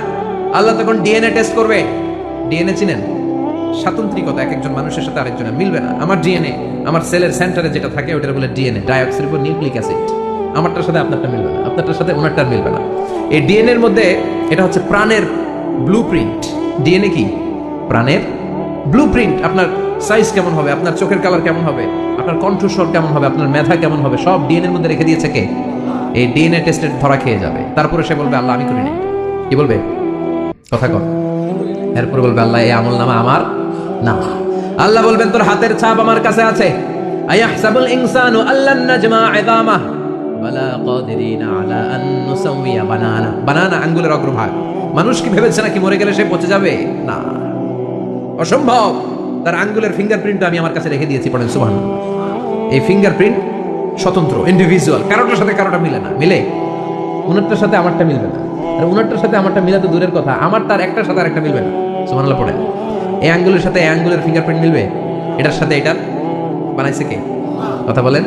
আল্লাহ তখন ডিএনএ টেস্ট করবে। ডিএনএ চিনেন? স্বাতন্ত্রিকতা, এক একজন মানুষের সাথে আরেকজনের মিলবে না। আমার ডিএনএ, আমার সেলের সেন্টারে যেটা থাকে ওটার বলে ডিএনএ, ডাইঅক্সিরিবোনিউক্লিক অ্যাসিড। আমারটার সাথে আপনারটা মিলবে না, আপনারটার সাথে ওনারটার মিলবে না। এই ডিএনএ এর মধ্যে এটা হচ্ছে প্রাণের ব্লুপ্রিন্ট। ডিএনএ কি? প্রাণের ব্লুপ্রিন্ট। আপনার সাইজ কেমন হবে, আপনার চোখের কালার কেমন হবে, আপনার কণ্ঠস্বর কেমন হবে, আপনার মেধা কেমন হবে, সব ডিএনএ এর মধ্যে রেখে দিয়েছে কে? এই ডিএনএ টেস্টের ধরা খেয়ে যাবে। তারপরে সে বলবে আল্লাহ আমি করি নাই। কি বলবে? কথা কর। এরপর বলবে আল্লাহ এই আমলনামা আমার না। আল্লাহ বলবেন তোর হাতের ছাপ আমার কাছে আছে। আয়াহসাবুল ইনসানু আল্লান নাজমা ইযামা ওয়ালা কাদিরিনা আলা আন নুসাওয়িয়া বানানা। বানানা আঙ্গুলের অগ্রভাগ। মানুষ কি ভেবেছে নাকি মরে গেলে সে পচে যাবে? না, অসম্ভব। তার আঙ্গুলের ফিঙ্গারপ্রিন্ট আমি আমার কাছে রেখে দিয়েছি। পড়েন সুবহানাল্লাহ। এই ফিঙ্গারপ্রিন্ট স্বতন্ত্র, ইন্ডিভিজুয়াল, কারোটার সাথে কারোটা মিলে না। মিলে? উনারটার সাথে আমারটা মিলবে না, আর উনারটার সাথে আমারটা মিলা তো দূরের কথা, আমার তার একটার সাথে আরেকটা মিলবে না। সুবহানাল্লাহ পড়েন। এই আঙ্গুলের সাথে এই আঙ্গুলের ফিঙ্গারপ্রিন্ট মিলবে? এটার সাথে এটার বানাইছে কে? কথা বলেন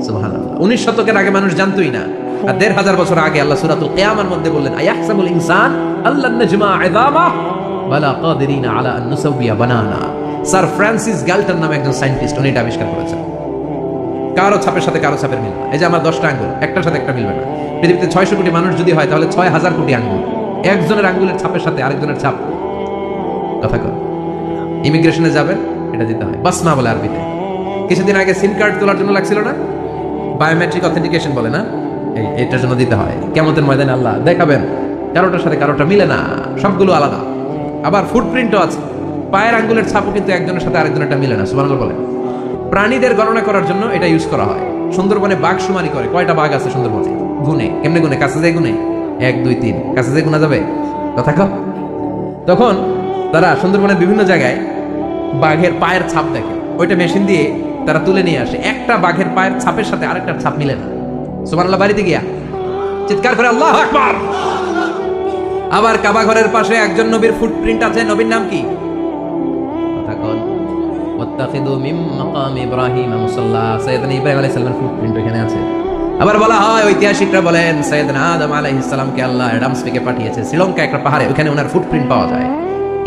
সুবহানাল্লাহ। 19 শতকের আগে মানুষ জানতোই না, আর 1500 বছর আগে আল্লাহ সূরাতুল কিয়ামার মধ্যে বললেন আয়াহসাবুল ইনসান আল্লান নাজমা ইযামা ওয়ালা কাদিরিনা আলা আন নুসাওয়িয়া বানানা। স্যার ফ্রান্সিস গ্যালটন নামে একজন সায়েন্টিস্ট, উনি এটা আবিষ্কার করেছেন। কারো ছাপের সাথে কারো ছাপের মিল না। এই যে আমার 10টা আঙ্গুল, একটার সাথে একটা মিলবে না। পৃথিবীতে 600 কোটি মানুষ যদি হয় তাহলে 6000 কোটি আঙ্গুল, একজনের আঙ্গুলের ছাপের সাথে আরেকজনের ছাপ। কথা কর। ইমিগ্রেশনে যাবেন, এটা দিতে হয় বাসমা বলে আরবিতে। কিছুদিন আগে সিম কার্ড তোলার জন্য লাগছিল না, বায়োমেট্রিক অথেন্টিকেশন বলে না, এটার জন্য দিতে হয়। কিয়ামতের ময়দানে আল্লাহ দেখাবেন, কারোটার সাথে কারোটা মিলে না, সবগুলো আলাদা। আবার ফুটপ্রিন্টও আছে, পায়ের আঙ্গুলের ছাপও কিন্তু একজনের সাথে আরেকজনেরটা মিলে না। সুবহানাল্লাহ বলেন। প্রাণীদের গণনা করার জন্য এটা ইউজ করা হয়। সুন্দরবনে বাঘ শুমারি করে, কয়টা বাঘ আছে সুন্দরবনে গুনে, কেমনে গুনে? কাছে যায় গুনে, 1 2 3, কাছে যায় গুনা যাবে? কথা কও। তখন তারা সুন্দরবনের বিভিন্ন জায়গায় বাঘের পায়ের ছাপ দেখে, ওইটা মেশিন দিয়ে তারা তুলে নিয়ে আসে। একটা বাঘের পায়ের ছাপের সাথে আরেকটার ছাপ মিলে না। সুবহানাল্লাহ বাড়িতে গিয়া চিৎকার করে আল্লাহু আকবার। আবার কাবা ঘরের পাশে একজন নবীর ফুটপ্রিন্ট আছে। নবীর নাম কি? কথা কোন। ওয়াত্তাখিযু মিন মাকাম ইব্রাহিম মুসাল্লা, সাইয়েদনা ইব্রাহিম আলাইহিস সালামের ফুটপ্রিন্ট এখানে আছে। আবার বলা হয়, ঐতিহাসিকরা বলেন সাইয়েদনা আদম আলাইহিস সালামকে আল্লাহ অ্যাডামস থেকে পাঠিয়েছে শ্রীলঙ্কা একটা পাহাড়ে, ওখানে ওনার ফুটপ্রিন্ট পাওয়া যায়।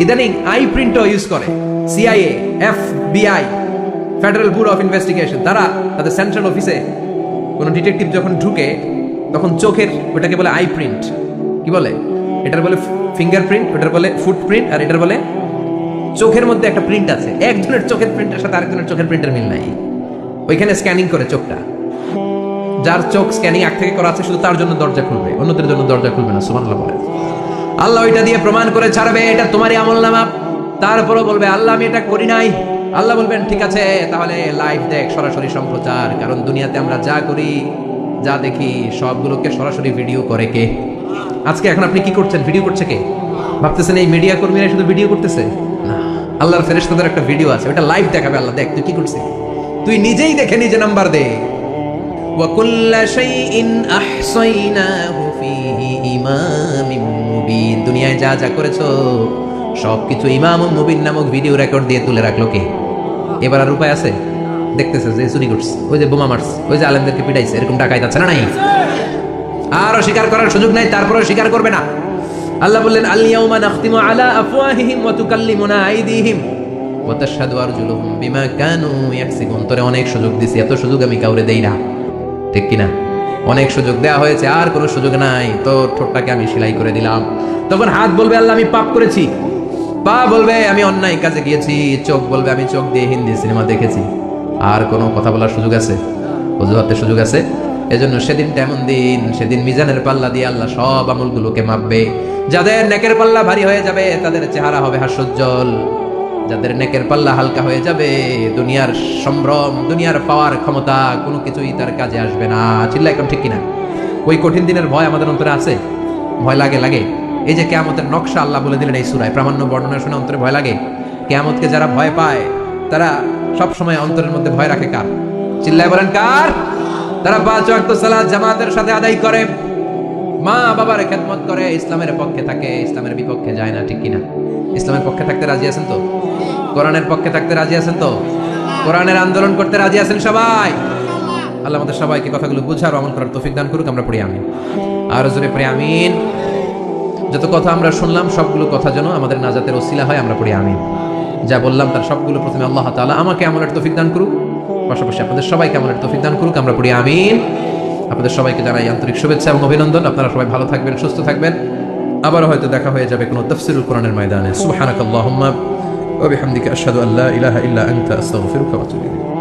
ইদানিং আই প্রিন্টও ইউজ করে CIA, FBI, federal bureau of investigation. তারা তাদের সেন্ট্রাল অফিসে কোন ডিটেকটিভ যখন ঢুকে, তখন চোখের, ওটাকে বলে আই প্রিন্ট। কি বলে? এটার বলে ফিঙ্গারপ্রিন্ট, ওটার বলে ফুটপ্রিন্ট, আর এটার বলে চোখের মধ্যে একটা প্রিন্ট আছে। একজনের চোখের প্রিন্টের সাথে আরেকজনের চোখের প্রিন্টের মিল নাই। ওইখানে স্ক্যানিং করে চোখটা, যার চোখ স্ক্যানিং আগ থেকে করা আছে শুধু তার জন্য দরজা খুলবে, অন্যদের জন্য দরজা খুলবে না। সুবহানাল্লাহ বলে। আল্লাহ ওইটা দিয়ে প্রমাণ করে ছাড়বে এটা তোমারই আমলনামা। তারপরও বলবে আল্লাহ আমি এটা করি নাই। আল্লাহ বলবেন ঠিক আছে, তাহলে লাইভ দেখ, সরাসরি সম্প্রচার। কারণ দুনিয়াতে আমরা যা করি, যা দেখি, সবগুলোকে সরাসরি ভিডিও করে কে? আজকে এখন আপনি কি করছেন? ভিডিও করছে কে? ভাবতেছেন এই মিডিয়া কর্মীরা শুধু ভিডিও করতেছে? না, আল্লাহর ফেরেশতাদের একটা ভিডিও আছে, ওটা লাইভ দেখাবে। আল্লাহ দেখ তুই কি করছিস, তুই নিজেই দেখে নিজে নাম্বার দে। ওয়া কুল্লা শাইইন আহসাইনাহু ফি ইমামিন মুবিন। দুনিয়ায় যা যা করেছো সবকিছু ইমামুন মুবিন নামক ভিডিও রেকর্ড দিয়ে তুলে রাখলো কে? এবার আর উপায় আছে? দেখতেছে যে চুরি করছে, ওই যে বোমা মারছে, ওই যে আলেমদেরকে পিটাইছে, এরকম ডাকাইত আছে না নাই? আর স্বীকার করার সুযোগ নাই, তারপরেও স্বীকার করবে না। আল্লাহ বললেন আল ইয়াউমা নাখতিমু আলা আফওয়াহিহিম ওয়া তুকাল্লিমুনা আইদিহিম ওয়া তাশহাদু আরজুলুহুম বিমা কানু ইয়াকসিবুন। তোরে অনেক সুযোগ দিছি, এত সুযোগ আমি কাউরে দেই না, ঠিক কি না? অনেক সুযোগ দেয়া হয়েছে, আর কোনো সুযোগ নাই। তো ঠোঁটটাকে আমি সেলাই করে দিলাম। তখন হাত বলবে আল্লাহ আমি পাপ করেছি, পা বলবে আমি অন্যায় কাজে গিয়েছি, চোখ বলবে আমি চোখ দিয়ে হিন্দি সিনেমা দেখেছি। আর কোনো কথা বলার সুযোগ আছে? অজুহাতের সুযোগ আছে? এজন্য সেদিনটা এমন দিন, সেদিন মিজানের পাল্লা দিয়ে আল্লাহ সব আমলগুলোকে মাপবে। যাদের নেকের পাল্লা ভারী হয়ে যাবে তাদের চেহারা হবে হাস্যোজ্জ্বল, যাদের নেকের পাল্লা হালকা হয়ে যাবে দুনিয়ার সম্ভ্রম, দুনিয়ার পাওয়ার ক্ষমতা কোনো কিছুই তার কাজে আসবে না। চিল্লা এখন ঠিক কিনা? ওই কঠিন দিনের ভয় আমাদের অন্তরে আছে? ভয় লাগে? লাগে। এই যে কিয়ামতের নকশা আল্লাহ বলে দিলেন এই সূরায়, প্রামাণ্য বর্ণনা শুনে অন্তরে ভয় লাগে? কিয়ামতকে যারা ভয় পায় তারা সব সময় অন্তরের মধ্যে ভয় রাখে কার? চিল্লায় বলেন কার? তারা 5 ওয়াক্ত সালাত জামাতের সাথে আদায় করে, মা বাবার খেদমত করে, ইসলামের পক্ষে থাকে, ইসলামের বিপক্ষে যায় না, ঠিক কিনা? ইসলামের পক্ষে থাকতে রাজি আছেন তো? কোরআনের পক্ষে থাকতে রাজি আছেন তো? কোরআনের আন্দোলন করতে রাজি আছেন সবাই? আল্লাহ আমাদের সবাইকে কথাগুলো বুঝার আমল করার তৌফিক দান করুক। আমরা পড়ি আমিন। আর জোরে পড়ি আমিন। যত কথা আমরা শুনলাম সবগুলো কথা যেন আমাদের নাজাতের ওসিলা হয়, আমরা পড়ি আমিন। যা বললাম তার সবগুলো প্রথমে আল্লাহ তাআলা আমাকে আমলের তৌফিক দান করুক, পাশাপাশি আপনাদের সবাইকে আমলের তৌফিক দান করুক। আমরা পড়ি আমিন। আপনাদের সবাইকে জানাই আন্তরিক শুভেচ্ছা এবং অভিনন্দন। আপনারা সবাই ভালো থাকবেন, সুস্থ থাকবেন। আবার হয়তো দেখা হয়ে যাবে কোনো তাফসীরুল কোরআনের ময়দানে। সুবহানাকাল্লাহুম্মা ওয়া বিহামদিকা আশহাদু আল্লা ইলাহা ইল্লা আনতা আস্তাগফিরুকা ওয়া আতুবু ইলাইক।